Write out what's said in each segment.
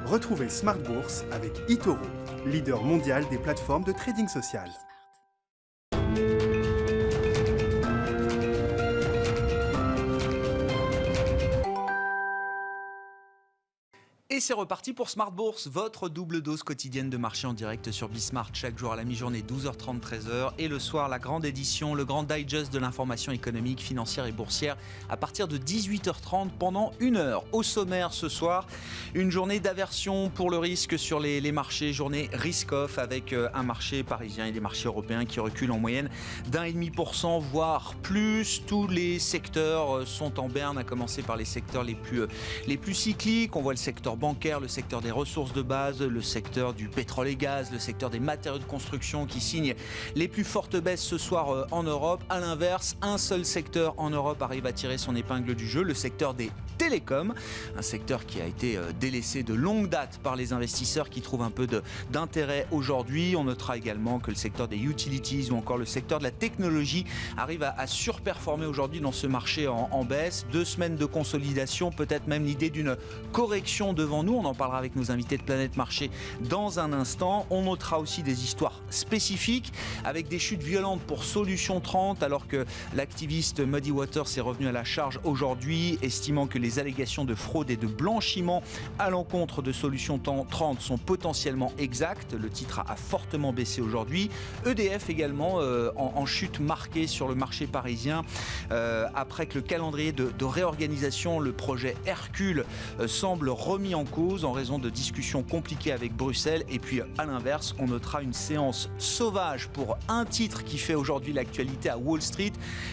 Retrouvez Smart Bourse avec eToro, leader mondial des plateformes de trading social. Et c'est reparti pour Smart Bourse, votre double dose quotidienne de marché en direct sur Bismart. Chaque jour à la mi-journée, 12h30, 13h. Et le soir, la grande édition, le grand digest de l'information économique, financière et boursière à partir de 18h30 pendant 1 heure. Au sommaire ce soir, une journée d'aversion pour le risque sur les marchés, journée risk-off avec un marché parisien et des marchés européens qui reculent en moyenne d'1,5%, voire plus. Tous les secteurs sont en berne, à commencer par les secteurs les plus cycliques. On voit le secteur bancaire, le secteur des ressources de base, le secteur du pétrole et gaz, le secteur des matériaux de construction qui signent les plus fortes baisses ce soir en Europe. À l'inverse, un seul secteur en Europe arrive à tirer son épingle du jeu, le secteur des télécoms, un secteur qui a été délaissé de longue date par les investisseurs qui trouvent un peu d'intérêt aujourd'hui. On notera également que le secteur des utilities ou encore le secteur de la technologie arrive à surperformer aujourd'hui dans ce marché en baisse. 2 semaines de consolidation, peut-être même l'idée d'une correction devant nous. On en parlera avec nos invités de Planète Marché dans un instant. On notera aussi des histoires spécifiques avec des chutes violentes pour Solution 30 alors que l'activiste Muddy Waters est revenu à la charge aujourd'hui, estimant que les allégations de fraude et de blanchiment à l'encontre de Solution 30 sont potentiellement exactes. Le titre a fortement baissé aujourd'hui. EDF également en chute marquée sur le marché parisien après que le calendrier de réorganisation, le projet Hercule, semble remis en cause en raison de discussions compliquées avec Bruxelles. Et puis à l'inverse, on notera une séance sauvage pour un titre qui fait aujourd'hui l'actualité à Wall Street,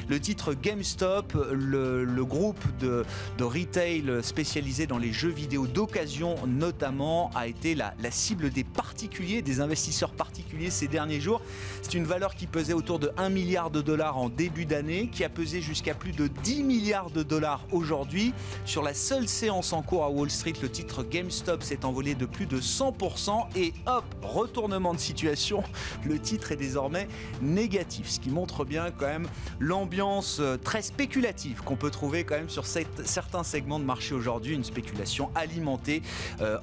le titre GameStop, le groupe de retail spécialisé dans les jeux vidéo d'occasion notamment, a été la cible des particuliers, des investisseurs particuliers ces derniers jours. C'est une valeur qui pesait autour de 1 milliard de dollars en début d'année, qui a pesé jusqu'à plus de 10 milliards de dollars aujourd'hui. Sur la seule séance en cours à Wall Street, le titre GameStop s'est envolé de plus de 100% et hop, retournement de situation, le titre est désormais négatif, ce qui montre bien quand même l'ambiance très spéculative qu'on peut trouver quand même sur certains segments de marché aujourd'hui, une spéculation alimentée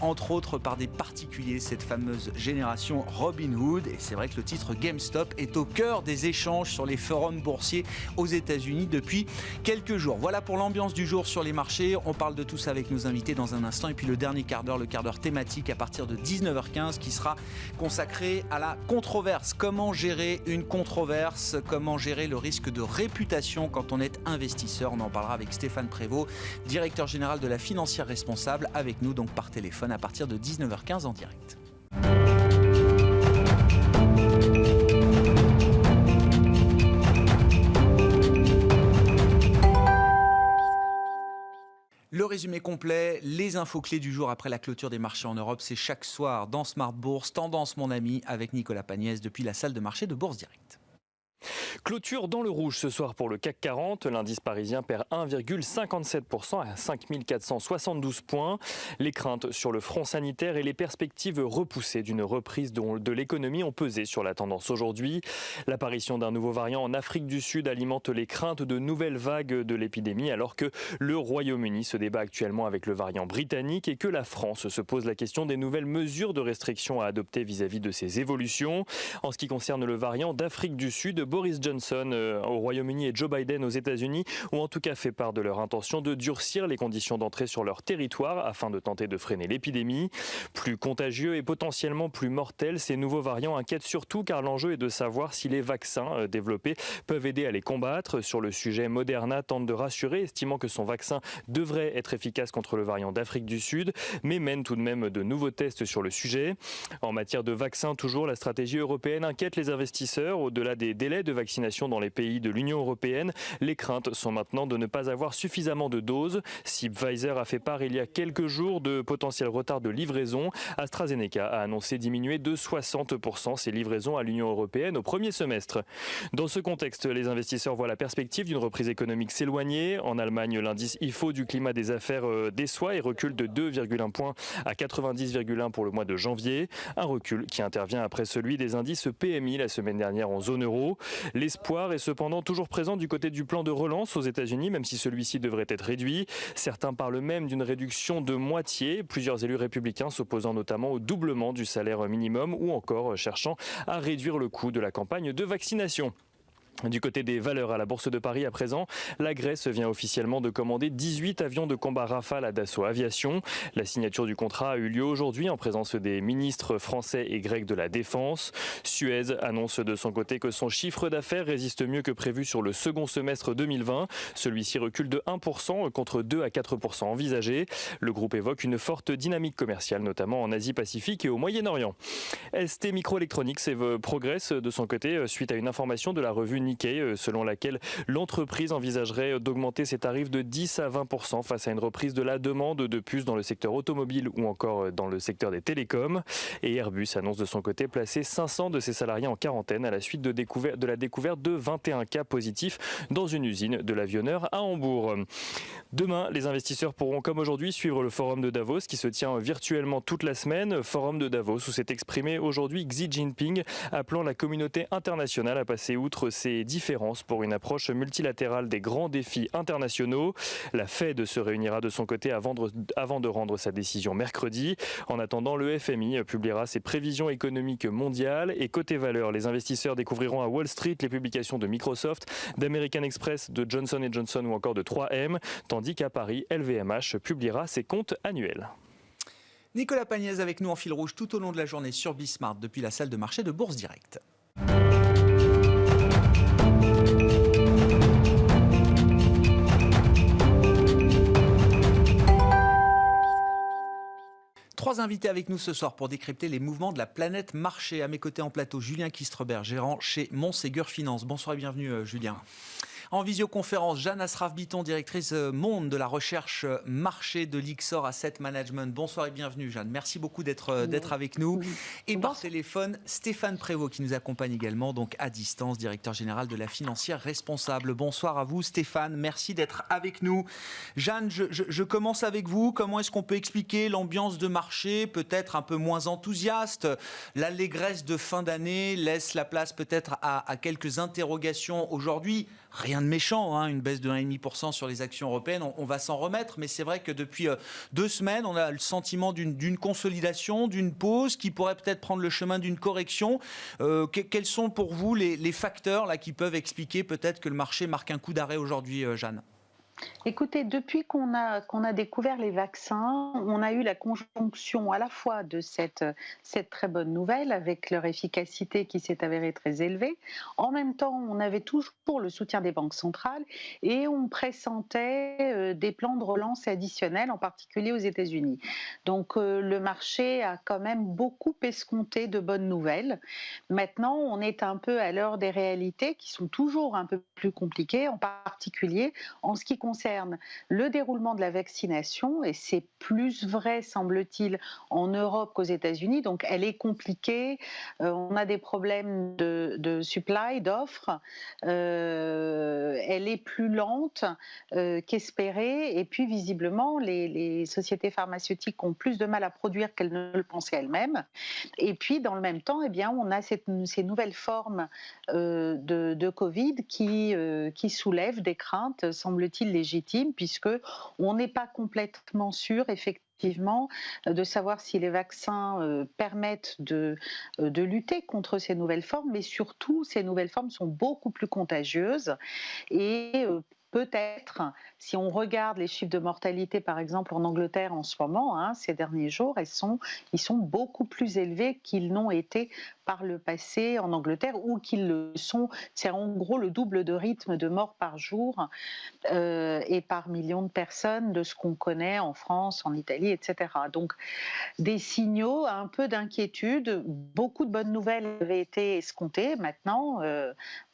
entre autres par des particuliers, cette fameuse génération Robinhood. Et c'est vrai que le titre GameStop est au cœur des échanges sur les forums boursiers aux États-Unis depuis quelques jours. Voilà pour l'ambiance du jour sur les marchés. On parle de tout ça avec nos invités dans un instant. Et puis le dernier quart d'heure, le quart d'heure thématique à partir de 19h15 qui sera consacré à la controverse. Comment gérer une controverse? Comment gérer le risque de réputation quand on est investisseur? On en parlera avec Stéphane Prévost, directeur général de la Financière Responsable, avec nous donc par téléphone à partir de 19h15 en direct. Le résumé complet, les infos clés du jour après la clôture des marchés en Europe, c'est chaque soir dans Smart Bourse, Tendance mon ami, avec Nicolas Pagnès depuis la salle de marché de Bourse Direct. Clôture dans le rouge ce soir pour le CAC 40. L'indice parisien perd 1,57% à 5472 points. Les craintes sur le front sanitaire et les perspectives repoussées d'une reprise de l'économie ont pesé sur la tendance aujourd'hui. L'apparition d'un nouveau variant en Afrique du Sud alimente les craintes de nouvelles vagues de l'épidémie alors que le Royaume-Uni se débat actuellement avec le variant britannique et que la France se pose la question des nouvelles mesures de restriction à adopter vis-à-vis de ces évolutions. En ce qui concerne le variant d'Afrique du Sud, Boris Johnson au Royaume-Uni et Joe Biden aux États-Unis ont en tout cas fait part de leur intention de durcir les conditions d'entrée sur leur territoire afin de tenter de freiner l'épidémie. Plus contagieux et potentiellement plus mortels, ces nouveaux variants inquiètent surtout car l'enjeu est de savoir si les vaccins développés peuvent aider à les combattre. Sur le sujet, Moderna tente de rassurer, estimant que son vaccin devrait être efficace contre le variant d'Afrique du Sud, mais mène tout de même de nouveaux tests sur le sujet. En matière de vaccins, toujours, la stratégie européenne inquiète les investisseurs. Au-delà des délais de vaccination dans les pays de l'Union européenne, les craintes sont maintenant de ne pas avoir suffisamment de doses. Si Pfizer a fait part il y a quelques jours de potentiel retard de livraison, AstraZeneca a annoncé diminuer de 60% ses livraisons à l'Union européenne au premier semestre. Dans ce contexte, les investisseurs voient la perspective d'une reprise économique s'éloigner. En Allemagne, l'indice IFO du climat des affaires déçoit et recule de 2,1 points à 90,1 pour le mois de janvier. Un recul qui intervient après celui des indices PMI la semaine dernière en zone euro. L'espoir est cependant toujours présent du côté du plan de relance aux États-Unis, même si celui-ci devrait être réduit. Certains parlent même d'une réduction de moitié. Plusieurs élus républicains s'opposant notamment au doublement du salaire minimum ou encore cherchant à réduire le coût de la campagne de vaccination. Du côté des valeurs à la Bourse de Paris à présent, la Grèce vient officiellement de commander 18 avions de combat Rafale à Dassault Aviation. La signature du contrat a eu lieu aujourd'hui en présence des ministres français et grecs de la Défense. Suez annonce de son côté que son chiffre d'affaires résiste mieux que prévu sur le second semestre 2020. Celui-ci recule de 1% contre 2 à 4% envisagés. Le groupe évoque une forte dynamique commerciale, notamment en Asie-Pacifique et au Moyen-Orient. ST Microelectronics progresse de son côté suite à une information de la revue Nikkei, selon laquelle l'entreprise envisagerait d'augmenter ses tarifs de 10 à 20% face à une reprise de la demande de puces dans le secteur automobile ou encore dans le secteur des télécoms. Et Airbus annonce de son côté placer 500 de ses salariés en quarantaine à la suite de la découverte de 21 cas positifs dans une usine de l'avionneur à Hambourg. Demain, les investisseurs pourront comme aujourd'hui suivre le forum de Davos qui se tient virtuellement toute la semaine. Forum de Davos où s'est exprimé aujourd'hui Xi Jinping, appelant la communauté internationale à passer outre ses différences pour une approche multilatérale des grands défis internationaux. La Fed se réunira de son côté avant de rendre sa décision mercredi. En attendant, le FMI publiera ses prévisions économiques mondiales et côté valeurs, les investisseurs découvriront à Wall Street les publications de Microsoft, d'American Express, de Johnson & Johnson ou encore de 3M, tandis qu'à Paris, LVMH publiera ses comptes annuels. Nicolas Pagnès avec nous en fil rouge tout au long de la journée sur Bismart depuis la salle de marché de Bourse Direct. Trois invités avec nous ce soir pour décrypter les mouvements de la planète marché. À mes côtés en plateau, Julien Kistrebert, gérant chez Montségur Finance. Bonsoir et bienvenue Julien. En visioconférence, Jeanne Asraf-Biton, directrice monde de la recherche marché de l'Ixor Asset Management. Bonsoir et bienvenue Jeanne. Merci beaucoup d'être avec nous. Et par téléphone, Stéphane Prévost qui nous accompagne également donc à distance, directeur général de la financière responsable. Bonsoir à vous Stéphane, merci d'être avec nous. Jeanne, je commence avec vous. Comment est-ce qu'on peut expliquer l'ambiance de marché peut-être un peu moins enthousiaste? L'allégresse de fin d'année laisse la place peut-être à quelques interrogations aujourd'hui. Rien de méchant, hein, une baisse de 1,5% sur les actions européennes, on va s'en remettre, mais c'est vrai que depuis 2 semaines, on a le sentiment d'une consolidation, d'une pause qui pourrait peut-être prendre le chemin d'une correction. Quels sont pour vous les facteurs là, qui peuvent expliquer peut-être que le marché marque un coup d'arrêt aujourd'hui, Jeanne ? Écoutez, depuis qu'on a découvert les vaccins, on a eu la conjonction à la fois de cette très bonne nouvelle avec leur efficacité qui s'est avérée très élevée. En même temps, on avait toujours le soutien des banques centrales et on pressentait des plans de relance additionnels, en particulier aux États-Unis. Donc le marché a quand même beaucoup escompté de bonnes nouvelles. Maintenant, on est un peu à l'heure des réalités qui sont toujours un peu plus compliquées, en particulier en ce qui concerne le déroulement de la vaccination, et c'est plus vrai, semble-t-il, en Europe qu'aux États-Unis. Donc, elle est compliquée. On a des problèmes de supply, d'offres. Elle est plus lente qu'espérée. Et puis, visiblement, les sociétés pharmaceutiques ont plus de mal à produire qu'elles ne le pensaient elles-mêmes. Et puis, dans le même temps, eh bien, on a ces nouvelles formes de Covid qui soulèvent des craintes, semble-t-il, légitimes, puisqu'on n'est pas complètement sûr, effectivement, de savoir si les vaccins permettent de lutter contre ces nouvelles formes, mais surtout, ces nouvelles formes sont beaucoup plus contagieuses et peut-être, si on regarde les chiffres de mortalité, par exemple en Angleterre en ce moment, ces derniers jours, ils sont beaucoup plus élevés qu'ils n'ont été par le passé en Angleterre, ou qu'ils le sont. C'est en gros le double de rythme de morts par jour et par million de personnes de ce qu'on connaît en France, en Italie, etc. Donc des signaux, un peu d'inquiétude. Beaucoup de bonnes nouvelles avaient été escomptées. Maintenant,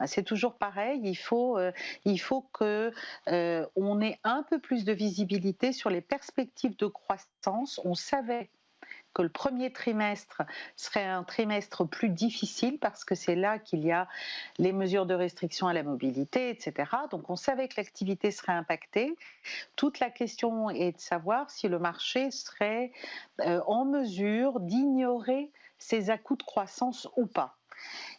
c'est toujours pareil. Il faut que on ait un peu plus de visibilité sur les perspectives de croissance. On savait que le premier trimestre serait un trimestre plus difficile parce que c'est là qu'il y a les mesures de restriction à la mobilité, etc. Donc on savait que l'activité serait impactée. Toute la question est de savoir si le marché serait en mesure d'ignorer ces à-coups de croissance ou pas.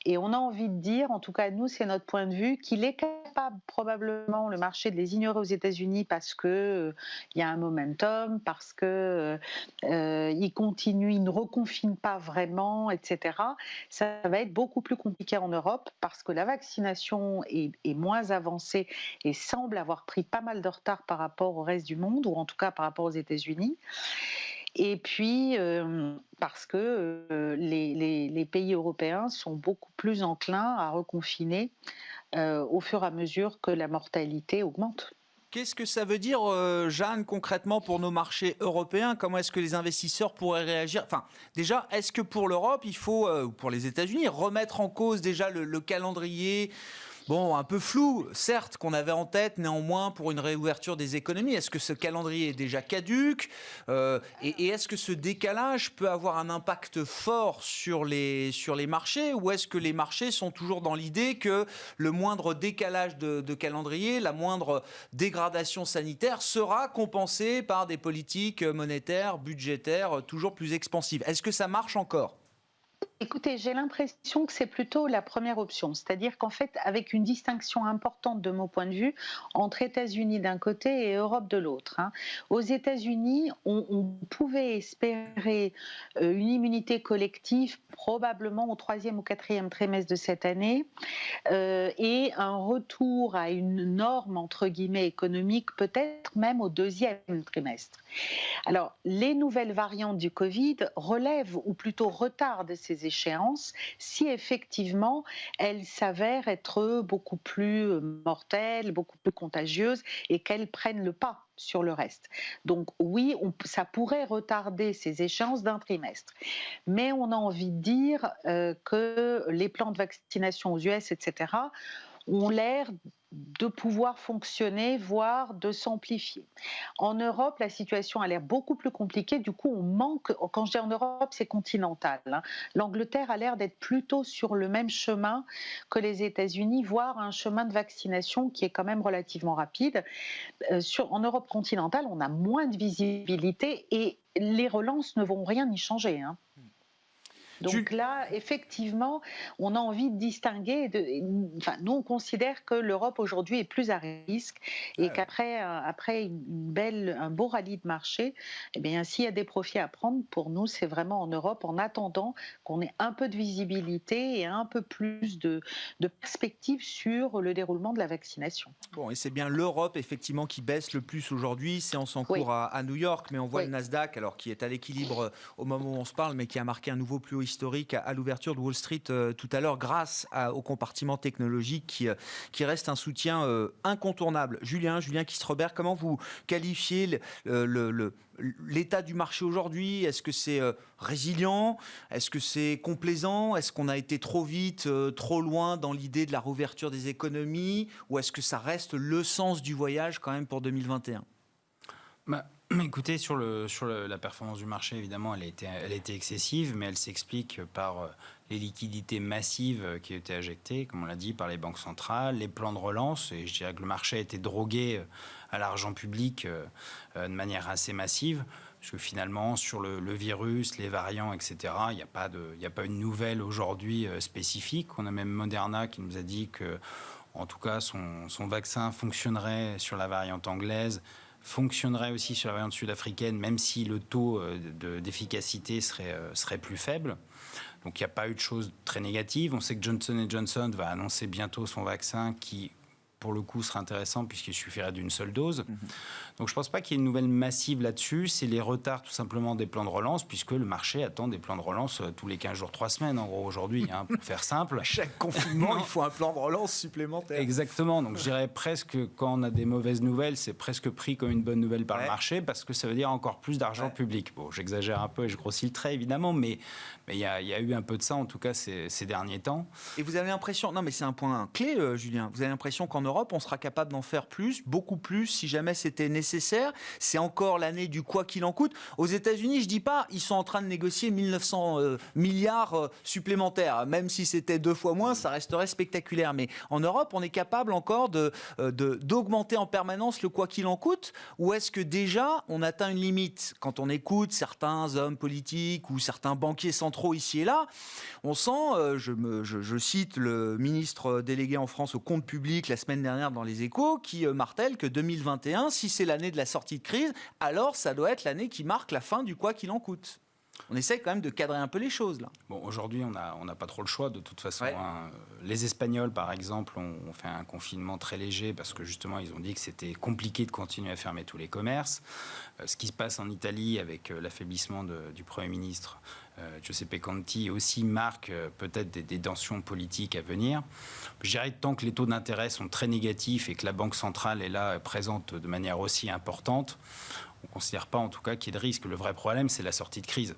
Et on a envie de dire, en tout cas nous c'est notre point de vue, qu'il est capable probablement le marché de les ignorer aux États-Unis parce que il y a un momentum, parce que il continue, il ne reconfine pas vraiment, etc. Ça va être beaucoup plus compliqué en Europe parce que la vaccination est moins avancée et semble avoir pris pas mal de retard par rapport au reste du monde, ou en tout cas par rapport aux États-Unis. Et puis, parce que les pays européens sont beaucoup plus enclins à reconfiner au fur et à mesure que la mortalité augmente. Qu'est-ce que ça veut dire, Jeanne, concrètement pour nos marchés européens? Comment est-ce que les investisseurs pourraient réagir? Enfin, déjà, est-ce que pour l'Europe, il faut, pour les États-Unis, remettre en cause déjà le calendrier? Bon, un peu flou, certes, qu'on avait en tête, néanmoins, pour une réouverture des économies. Est-ce que ce calendrier est déjà caduc et est-ce que ce décalage peut avoir un impact fort sur les marchés, ou est-ce que les marchés sont toujours dans l'idée que le moindre décalage de calendrier, la moindre dégradation sanitaire sera compensée par des politiques monétaires, budgétaires toujours plus expansives? Est-ce que ça marche encore ? Écoutez, j'ai l'impression que c'est plutôt la première option, c'est-à-dire qu'en fait, avec une distinction importante de mon point de vue entre États-Unis d'un côté et Europe de l'autre. Aux États-Unis, on pouvait espérer une immunité collective probablement au 3e ou 4e trimestre de cette année et un retour à une norme entre guillemets économique peut-être même au 2e trimestre. Alors, les nouvelles variantes du Covid relèvent ou plutôt retardent ces échéances si effectivement elles s'avèrent être beaucoup plus mortelles, beaucoup plus contagieuses et qu'elles prennent le pas sur le reste. Donc oui, ça pourrait retarder ces échéances d'un trimestre. Mais on a envie de dire que les plans de vaccination aux US, etc., ont l'air de pouvoir fonctionner, voire de s'amplifier. En Europe, la situation a l'air beaucoup plus compliquée. Du coup, on manque, quand je dis en Europe, c'est continental. L'Angleterre a l'air d'être plutôt sur le même chemin que les États-Unis, voire un chemin de vaccination qui est quand même relativement rapide. En Europe continentale, on a moins de visibilité et les relances ne vont rien y changer. Donc là, effectivement, on a envie de distinguer. Nous, on considère que l'Europe aujourd'hui est plus à risque et qu'après un beau rallye de marché, eh bien, s'il y a des profits à prendre, pour nous, c'est vraiment en Europe, en attendant qu'on ait un peu de visibilité et un peu plus de perspective sur le déroulement de la vaccination. Bon, et c'est bien l'Europe, effectivement, qui baisse le plus aujourd'hui. Séance en cours à New York, mais on voit le Nasdaq, alors qui est à l'équilibre au moment où on se parle, mais qui a marqué un nouveau plus haut historique à l'ouverture de Wall Street tout à l'heure, grâce au compartiment technologique qui reste un soutien incontournable. Julien Kistrobert, comment vous qualifiez l'état du marché aujourd'hui? Est-ce que c'est résilient? Est-ce que c'est complaisant? Est-ce qu'on a été trop vite, trop loin dans l'idée de la réouverture des économies? Ou est-ce que ça reste le sens du voyage quand même pour 2021? Écoutez, sur la performance du marché, évidemment, elle a été excessive, mais elle s'explique par les liquidités massives qui ont été injectées, comme on l'a dit, par les banques centrales, les plans de relance. Et je dirais que le marché a été drogué à l'argent public de manière assez massive, parce que finalement, sur le virus, les variants, etc., il n'y a pas une nouvelle aujourd'hui spécifique. On a même Moderna qui nous a dit que, en tout cas, son vaccin fonctionnerait sur la variante anglaise, fonctionnerait aussi sur la variante sud-africaine, même si le taux d'efficacité serait plus faible. Donc il n'y a pas eu de choses très négatives. On sait que Johnson & Johnson va annoncer bientôt son vaccin qui, pour le coup, sera intéressant puisqu'il suffirait d'une seule dose. Donc je ne pense pas qu'il y ait une nouvelle massive là-dessus. C'est les retards tout simplement des plans de relance, puisque le marché attend des plans de relance tous les 15 jours, 3 semaines, en gros, aujourd'hui, pour faire simple. À chaque confinement, il faut un plan de relance supplémentaire. Exactement. Donc je dirais presque, quand on a des mauvaises nouvelles, c'est presque pris comme une bonne nouvelle par le marché, parce que ça veut dire encore plus d'argent public. Bon, j'exagère un peu et je grossis le trait, évidemment, mais il y a eu un peu de ça, en tout cas, ces derniers temps. Et vous avez l'impression, non mais c'est un point clé, Julien, vous avez l'impression qu'en Europe, on sera capable d'en faire plus, beaucoup plus, si jamais c'était nécessaire. C'est encore l'année du quoi qu'il en coûte. Aux États-Unis, je dis pas, ils sont en train de négocier 1900 milliards supplémentaires. Même si c'était 2 fois moins, ça resterait spectaculaire. Mais en Europe, on est capable encore d'augmenter en permanence le quoi qu'il en coûte, ou est-ce que déjà on atteint une limite? Quand on écoute certains hommes politiques ou certains banquiers centraux ici et là, on sent, je cite le ministre délégué en France au compte public la semaine dernière dans Les Échos, qui martèle que 2021, si c'est l'année de la sortie de crise, alors ça doit être l'année qui marque la fin du quoi qu'il en coûte. On essaie quand même de cadrer un peu les choses là. Bon, aujourd'hui, on n'a pas trop le choix de toute façon. Ouais. Les Espagnols, par exemple, ont fait un confinement très léger parce que justement, ils ont dit que c'était compliqué de continuer à fermer tous les commerces. Ce qui se passe en Italie avec l'affaiblissement du Premier ministre Giuseppe Conte aussi marque peut-être des tensions politiques à venir. Je dirais que tant que les taux d'intérêt sont très négatifs et que la Banque centrale est là présente de manière aussi importante, on ne considère pas en tout cas qu'il y ait de risque. Le vrai problème, c'est la sortie de crise.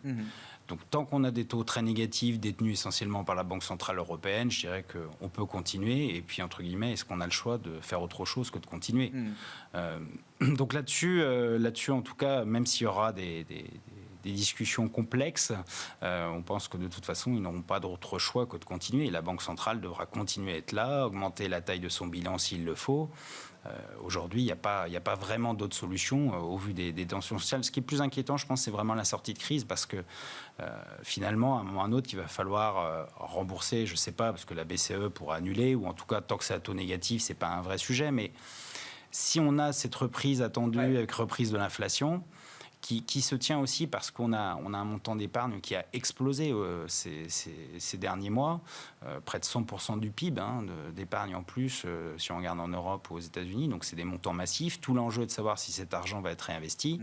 Donc tant qu'on a des taux très négatifs détenus essentiellement par la Banque centrale européenne, je dirais qu'on peut continuer. Et puis, entre guillemets, est-ce qu'on a le choix de faire autre chose que de continuer Donc là-dessus, en tout cas, même s'il y aura des discussions complexes, on pense que de toute façon, ils n'auront pas d'autre choix que de continuer. Et la Banque centrale devra continuer à être là, augmenter la taille de son bilan s'il le faut. Aujourd'hui, il n'y a pas vraiment d'autres solutions au vu des tensions sociales. Ce qui est plus inquiétant, je pense, c'est vraiment la sortie de crise parce que finalement, à un moment ou à un autre, il va falloir rembourser, je ne sais pas, parce que la BCE pourra annuler, ou en tout cas, tant que c'est à taux négatif, ce n'est pas un vrai sujet. Mais si on a cette reprise attendue avec reprise de l'inflation, qui se tient aussi parce qu'on a un montant d'épargne qui a explosé ces derniers mois, près de 100% du PIB d'épargne en plus, si on regarde en Europe ou aux États-Unis. Donc c'est des montants massifs. Tout l'enjeu est de savoir si cet argent va être réinvesti.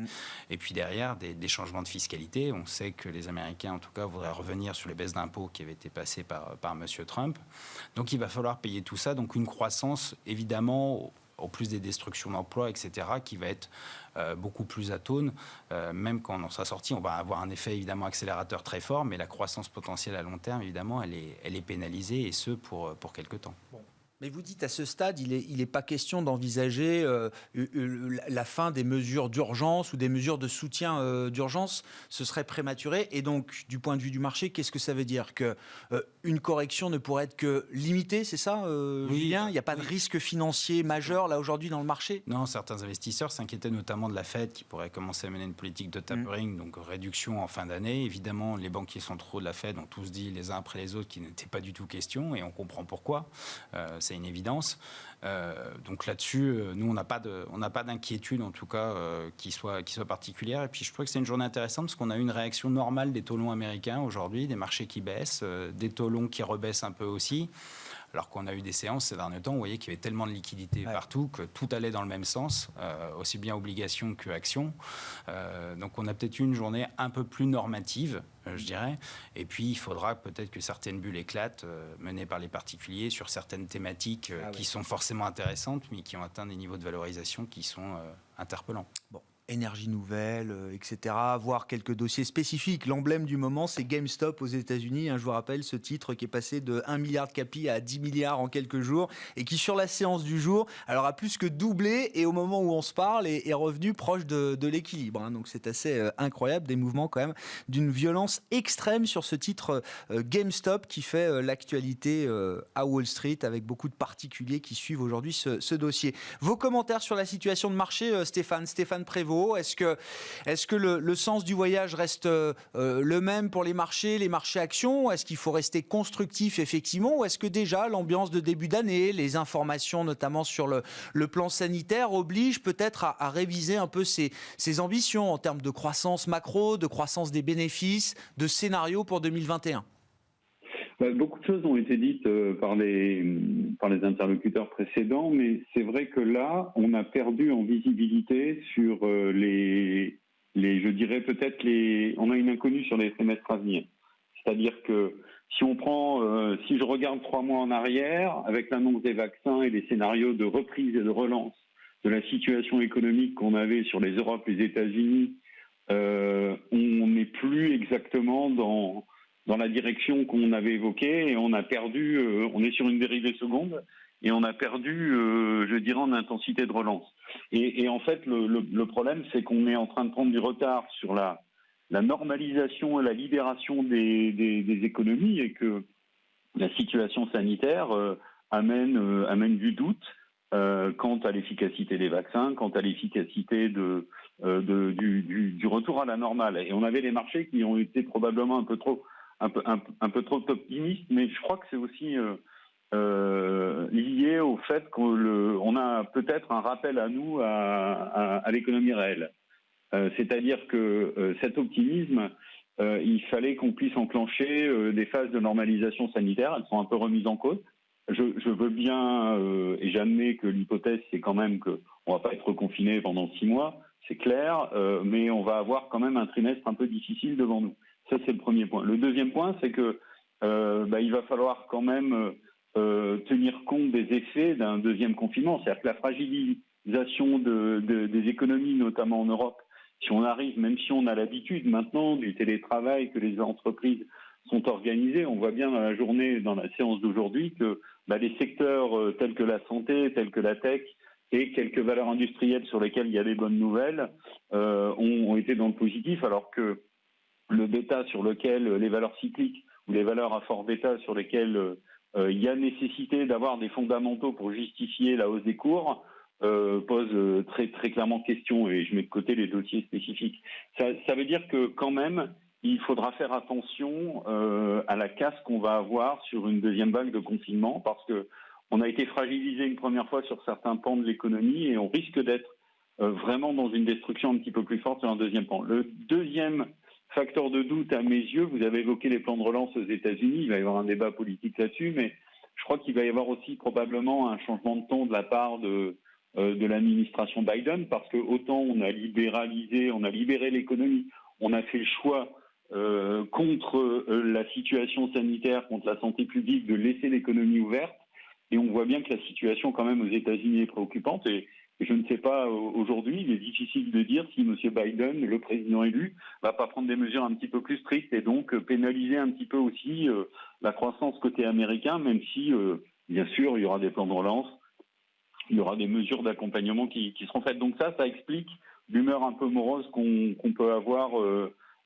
Et puis derrière, des changements de fiscalité. On sait que les Américains, en tout cas, voudraient revenir sur les baisses d'impôts qui avaient été passées par M. Trump. Donc il va falloir payer tout ça. Donc une croissance, évidemment, au plus des destructions d'emplois, etc., qui va être beaucoup plus atone. Même quand on en sera sorti, on va avoir un effet évidemment accélérateur très fort, mais la croissance potentielle à long terme, évidemment, elle est pénalisée, et ce pour quelque temps. Bon. Mais vous dites à ce stade, il n'est pas question d'envisager la fin des mesures d'urgence ou des mesures de soutien d'urgence. Ce serait prématuré. Et donc, du point de vue du marché, qu'est-ce que ça veut dire? Qu'une correction ne pourrait être que limitée, c'est ça, Julien? Il n'y a pas de risque financier majeur, là, aujourd'hui, dans le marché? Non, certains investisseurs s'inquiétaient notamment de la Fed qui pourrait commencer à mener une politique de tapering, donc réduction en fin d'année. Évidemment, les banquiers centraux de la Fed ont tous dit les uns après les autres qu'il n'était pas du tout question, et on comprend pourquoi. C'est une évidence. Donc là-dessus, nous, on n'a pas d'inquiétude, en tout cas, qui soit particulière. Et puis, je trouve que c'est une journée intéressante parce qu'on a eu une réaction normale des taux longs américains aujourd'hui, des marchés qui baissent, des taux longs qui rebaissent un peu aussi. Alors qu'on a eu des séances ces derniers temps, vous voyez qu'il y avait tellement de liquidités partout que tout allait dans le même sens, aussi bien obligations que actions. Donc on a peut-être eu une journée un peu plus normative, je dirais. Et puis il faudra peut-être que certaines bulles éclatent, menées par les particuliers sur certaines thématiques qui sont forcément intéressantes, mais qui ont atteint des niveaux de valorisation qui sont interpellants. Bon. Énergie nouvelle, etc., voire quelques dossiers spécifiques. L'emblème du moment, c'est GameStop aux États-Unis. Je vous rappelle ce titre qui est passé de 1 milliard de capi à 10 milliards en quelques jours et qui, sur la séance du jour, alors a plus que doublé et au moment où on se parle, est revenu proche de l'équilibre. Donc c'est assez incroyable, des mouvements quand même d'une violence extrême sur ce titre GameStop qui fait l'actualité à Wall Street avec beaucoup de particuliers qui suivent aujourd'hui ce dossier. Vos commentaires sur la situation de marché, Stéphane Prévost. Est-ce que le sens du voyage reste le même pour les marchés actions? Est-ce qu'il faut rester constructif effectivement? Ou est-ce que déjà l'ambiance de début d'année, les informations notamment sur le plan sanitaire obligent peut-être à réviser un peu ses ambitions en termes de croissance macro, de croissance des bénéfices, de scénario pour 2021? Beaucoup de choses ont été dites par les interlocuteurs précédents, mais c'est vrai que là, on a perdu en visibilité sur je dirais peut-être on a une inconnue sur les trimestres à venir. C'est-à-dire que si je regarde 3 mois en arrière, avec l'annonce des vaccins et les scénarios de reprise et de relance de la situation économique qu'on avait sur les Europes, les États-Unis, on n'est plus exactement dans la direction qu'on avait évoquée et on a perdu, on est sur une dérivée seconde et on a perdu, je dirais, en intensité de relance. Et en fait, le problème, c'est qu'on est en train de prendre du retard sur la normalisation et la libération des économies, et que la situation sanitaire amène du doute quant à l'efficacité des vaccins, quant à l'efficacité du retour à la normale. Et on avait les marchés qui ont été probablement un peu trop optimistes, mais je crois que c'est aussi lié au fait qu'on a peut-être un rappel à nous à l'économie réelle. C'est-à-dire que cet optimisme, il fallait qu'on puisse enclencher des phases de normalisation sanitaire. Elles sont un peu remises en cause. Je veux bien, et j'admets que l'hypothèse, c'est quand même qu'on ne va pas être confiné pendant 6 mois, c'est clair, mais on va avoir quand même un trimestre un peu difficile devant nous. Ça, c'est le premier point. Le deuxième point, c'est que il va falloir quand même tenir compte des effets d'un deuxième confinement. C'est-à-dire que la fragilisation des économies, notamment en Europe, si on arrive, même si on a l'habitude maintenant du télétravail, que les entreprises sont organisées, on voit bien dans la journée, dans la séance d'aujourd'hui, que les secteurs tels que la santé, tels que la tech et quelques valeurs industrielles sur lesquelles il y a des bonnes nouvelles ont été dans le positif, alors que le bêta sur lequel les valeurs cycliques ou les valeurs à fort bêta sur lesquelles il y a nécessité d'avoir des fondamentaux pour justifier la hausse des cours pose très, très clairement question, et je mets de côté les dossiers spécifiques. Ça veut dire que quand même, il faudra faire attention à la casse qu'on va avoir sur une deuxième vague de confinement, parce que on a été fragilisé une première fois sur certains pans de l'économie et on risque d'être vraiment dans une destruction un petit peu plus forte sur un deuxième pan. Le deuxième facteur de doute à mes yeux, vous avez évoqué les plans de relance aux États-Unis, il va y avoir un débat politique là-dessus, mais je crois qu'il va y avoir aussi probablement un changement de ton de la part de l'administration Biden, parce que autant on a libéré l'économie, on a fait le choix contre la situation sanitaire, contre la santé publique, de laisser l'économie ouverte, et on voit bien que la situation quand même aux États-Unis est préoccupante, et je ne sais pas aujourd'hui, il est difficile de dire si M. Biden, le président élu, va pas prendre des mesures un petit peu plus strictes et donc pénaliser un petit peu aussi la croissance côté américain, même si, bien sûr, il y aura des plans de relance, il y aura des mesures d'accompagnement qui seront faites. Donc ça explique l'humeur un peu morose qu'on peut avoir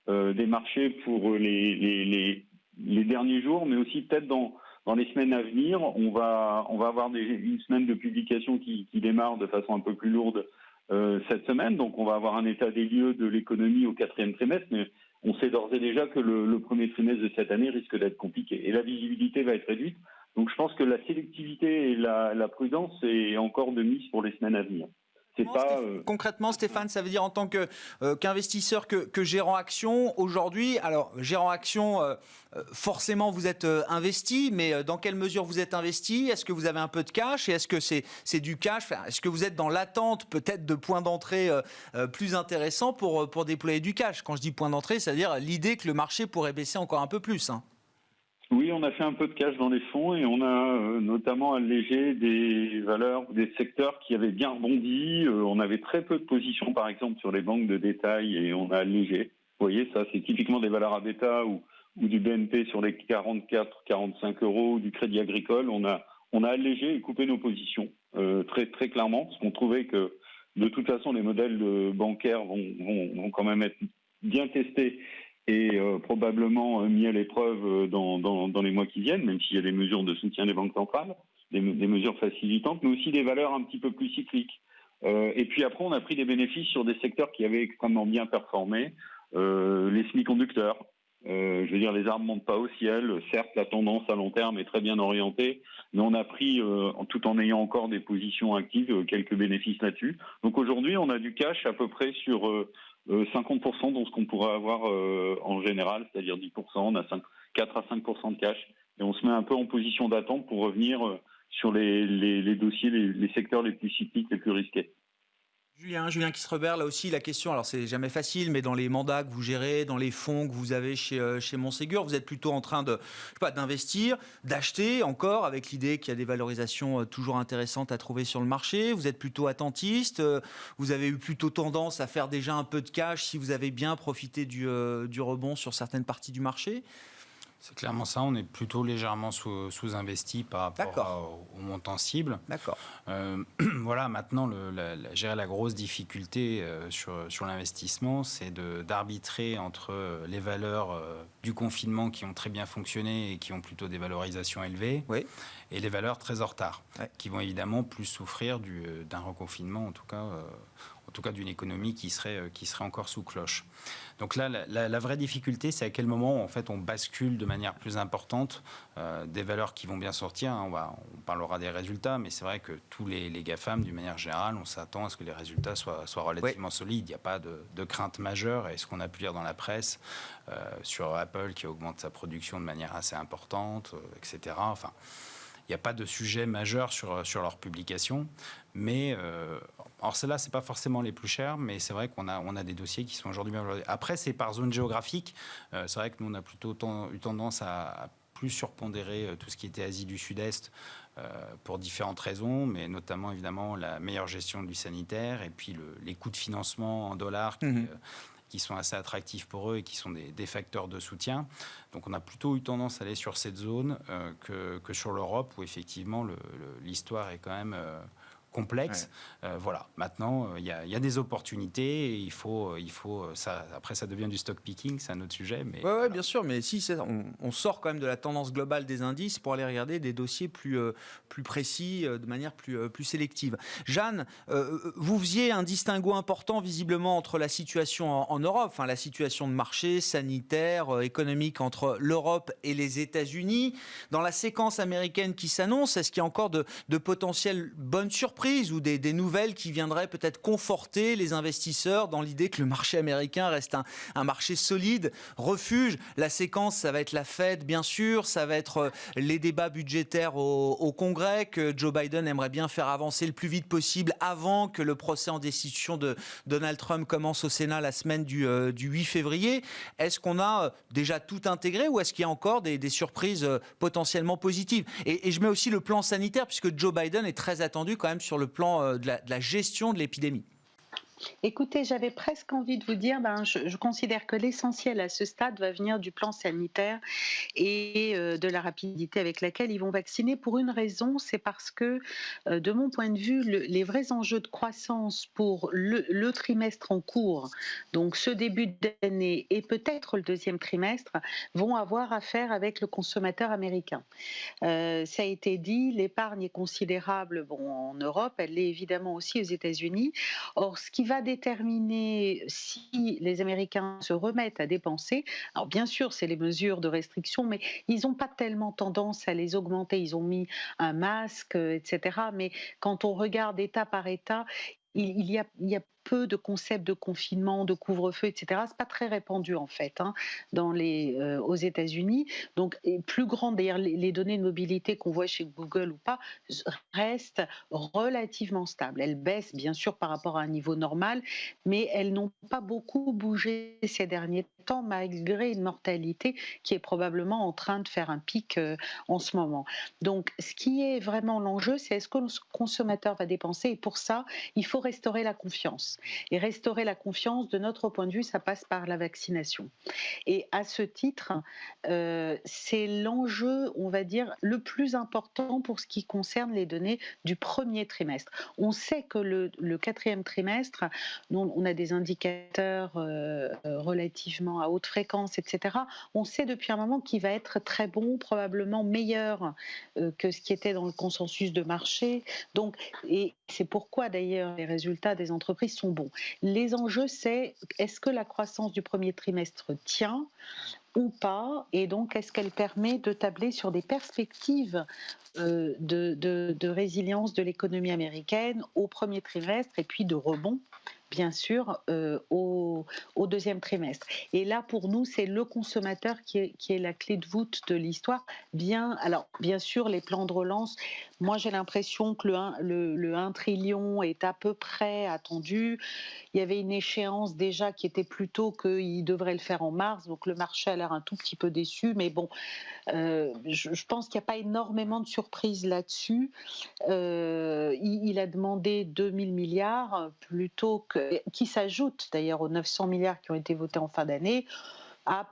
des marchés pour les derniers jours, mais aussi peut-être dans les semaines à venir. On va avoir une semaine de publication qui démarre de façon un peu plus lourde cette semaine. Donc on va avoir un état des lieux de l'économie au 4e trimestre, mais on sait d'ores et déjà que le premier trimestre de cette année risque d'être compliqué. Et la visibilité va être réduite. Donc je pense que la sélectivité et la prudence est encore de mise pour les semaines à venir. Concrètement, Stéphane, ça veut dire en tant qu'investisseur, que gérant action aujourd'hui. Alors, gérant action, forcément, vous êtes investi, mais dans quelle mesure vous êtes investi ? Est-ce que vous avez un peu de cash ? Et est-ce que c'est du cash ? Est-ce que vous êtes dans l'attente peut-être de points d'entrée plus intéressants pour déployer du cash ? Quand je dis point d'entrée, c'est-à-dire l'idée que le marché pourrait baisser encore un peu plus, hein. Oui, on a fait un peu de cash dans les fonds et on a notamment allégé des valeurs, des secteurs qui avaient bien rebondi. On avait très peu de positions, par exemple, sur les banques de détail et on a allégé. Vous voyez, ça, c'est typiquement des valeurs à bêta ou du BNP sur les 44-45 euros, ou du Crédit Agricole. On a allégé et coupé nos positions très, très clairement, parce qu'on trouvait que, de toute façon, les modèles bancaires vont quand même être bien testés et probablement mis à l'épreuve dans les mois qui viennent, même s'il y a des mesures de soutien des banques centrales, des mesures facilitantes, mais aussi des valeurs un petit peu plus cycliques. Et puis après, on a pris des bénéfices sur des secteurs qui avaient extrêmement bien performé, les semi-conducteurs, je veux dire les armes ne montent pas au ciel, certes la tendance à long terme est très bien orientée, mais on a pris, tout en ayant encore des positions actives, quelques bénéfices là-dessus. Donc aujourd'hui, on a du cash à peu près sur 50% dans ce qu'on pourrait avoir en général, c'est-à-dire 10%, on a 4 à 5% de cash, et on se met un peu en position d'attente pour revenir sur les dossiers, les secteurs les plus cycliques, les plus risqués. Julien Kistrebert, là aussi la question, alors c'est jamais facile, mais dans les mandats que vous gérez, dans les fonds que vous avez chez Montségur, vous êtes plutôt en train d'investir, d'acheter encore, avec l'idée qu'il y a des valorisations toujours intéressantes à trouver sur le marché. Vous êtes plutôt attentiste, vous avez eu plutôt tendance à faire déjà un peu de cash si vous avez bien profité du rebond sur certaines parties du marché. C'est clairement ça, on est plutôt légèrement sous-investi par rapport au montant cible. D'accord. Voilà, maintenant, gérer la grosse difficulté sur l'investissement, c'est d'arbitrer entre les valeurs du confinement qui ont très bien fonctionné et qui ont plutôt des valorisations élevées, Oui. et les valeurs très en retard, Ouais. qui vont évidemment plus souffrir d'un reconfinement, en tout cas d'une économie qui serait encore sous cloche. Donc là, la vraie difficulté, c'est à quel moment en fait on bascule de manière plus importante des valeurs qui vont bien sortir. On parlera des résultats, mais c'est vrai que tous les GAFAM, d'une manière générale, on s'attend à ce que les résultats soient relativement solides. Il n'y a pas de crainte majeure. Et ce qu'on a pu lire dans la presse sur Apple qui augmente sa production de manière assez importante, etc. Enfin, il n'y a pas de sujet majeur sur leur publication. Mais, alors celles-là, ce n'est pas forcément les plus chères, mais c'est vrai qu'on a des dossiers qui sont aujourd'hui bien valorisés. Après, c'est par zone géographique. C'est vrai que nous, on a plutôt eu tendance à plus surpondérer tout ce qui était Asie du Sud-Est pour différentes raisons, mais notamment, évidemment, la meilleure gestion du sanitaire et puis les coûts de financement en dollars qui sont assez attractifs pour eux et qui sont des facteurs de soutien. Donc on a plutôt eu tendance à aller sur cette zone que sur l'Europe, où effectivement l'histoire est quand même complexe. Ouais. Voilà. Maintenant, il y a des opportunités. Et il faut ça. Après, ça devient du stock picking, c'est un autre sujet. Mais voilà. Bien sûr. Mais si on sort quand même de la tendance globale des indices pour aller regarder des dossiers plus précis, de manière plus sélective. Jeanne, vous faisiez un distinguo important visiblement entre la situation en Europe, enfin la situation de marché, sanitaire, économique entre l'Europe et les États-Unis. Dans la séquence américaine qui s'annonce, est-ce qu'il y a encore de potentielles bonnes surprises ou des nouvelles qui viendraient peut-être conforter les investisseurs dans l'idée que le marché américain reste un marché solide, refuge? La séquence, ça va être la Fed, bien sûr, ça va être les débats budgétaires au Congrès que Joe Biden aimerait bien faire avancer le plus vite possible avant que le procès en destitution de Donald Trump commence au Sénat la semaine du 8 février. Est-ce qu'on a déjà tout intégré ou est-ce qu'il y a encore des surprises potentiellement positives? Et je mets aussi le plan sanitaire puisque Joe Biden est très attendu quand même sur le plan de la gestion de l'épidémie. Écoutez, j'avais presque envie de vous dire, je considère que l'essentiel à ce stade va venir du plan sanitaire et de la rapidité avec laquelle ils vont vacciner. Pour une raison, c'est parce que, de mon point de vue, les vrais enjeux de croissance pour le trimestre en cours, donc ce début d'année et peut-être le deuxième trimestre, vont avoir à faire avec le consommateur américain. Ça a été dit, l'épargne est considérable en Europe, elle l'est évidemment aussi aux États-Unis. Or, ce qui va déterminer si les Américains se remettent à dépenser, alors bien sûr, c'est les mesures de restriction, mais ils n'ont pas tellement tendance à les augmenter. Ils ont mis un masque, etc. Mais quand on regarde État par État, il y a peu de concepts de confinement, de couvre-feu, etc. C'est pas très répandu en fait aux États-Unis. Donc plus grande, d'ailleurs les données de mobilité qu'on voit chez Google ou pas restent relativement stables. Elles baissent bien sûr par rapport à un niveau normal, mais elles n'ont pas beaucoup bougé ces derniers temps malgré une mortalité qui est probablement en train de faire un pic en ce moment. Donc ce qui est vraiment l'enjeu, c'est est-ce que le consommateur va dépenser, et pour ça, il faut restaurer la confiance. Et restaurer la confiance, de notre point de vue, ça passe par la vaccination. Et à ce titre, c'est l'enjeu, on va dire, le plus important pour ce qui concerne les données du premier trimestre. On sait que le quatrième trimestre, on a des indicateurs relativement à haute fréquence, etc. On sait depuis un moment qu'il va être très bon, probablement meilleur que ce qui était dans le consensus de marché. Donc, et c'est pourquoi d'ailleurs les résultats des entreprises sont bons. Les enjeux, c'est est-ce que la croissance du premier trimestre tient ou pas, et donc est-ce qu'elle permet de tabler sur des perspectives de résilience de l'économie américaine au premier trimestre et puis de rebond, bien sûr, au deuxième trimestre. Et là, pour nous, c'est le consommateur qui est la clé de voûte de l'histoire. Alors, bien sûr, les plans de relance, moi j'ai l'impression que le 1 trillion est à peu près attendu. Il y avait une échéance déjà qui était plutôt qu'il devrait le faire en mars, donc le marché a l'air un tout petit peu déçu, mais bon, je pense qu'il n'y a pas énormément de surprises là-dessus. Il a demandé 2000 milliards plutôt qui s'ajoutent d'ailleurs aux 900 milliards qui ont été votés en fin d'année.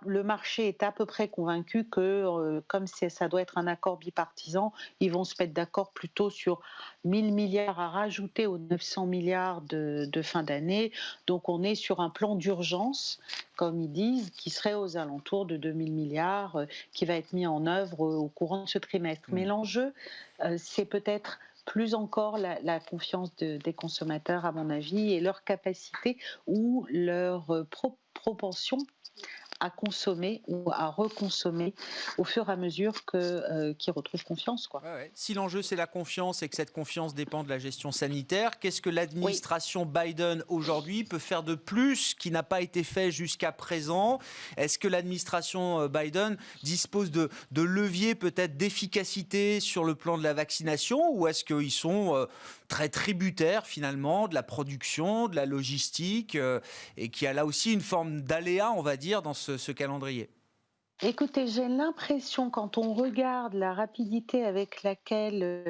le marché est à peu près convaincu que, comme ça doit être un accord bipartisan, ils vont se mettre d'accord plutôt sur 1000 milliards à rajouter aux 900 milliards de fin d'année. Donc on est sur un plan d'urgence, comme ils disent, qui serait aux alentours de 2000 milliards, qui va être mis en œuvre au courant de ce trimestre. Mais l'enjeu, c'est peut-être plus encore la confiance des consommateurs, à mon avis, et leur capacité ou leur propension à consommer ou à reconsommer au fur et à mesure qu'ils retrouvent confiance, quoi. Ouais. Si l'enjeu c'est la confiance et que cette confiance dépend de la gestion sanitaire, qu'est-ce que l'administration Biden aujourd'hui peut faire de plus qui n'a pas été fait jusqu'à présent? Est-ce que l'administration Biden dispose de leviers peut-être d'efficacité sur le plan de la vaccination, ou est-ce qu'ils sont très tributaires finalement de la production, de la logistique, et qu'il y a là aussi une forme d'aléa, on va dire, dans ce calendrier? Écoutez, j'ai l'impression, quand on regarde la rapidité avec laquelle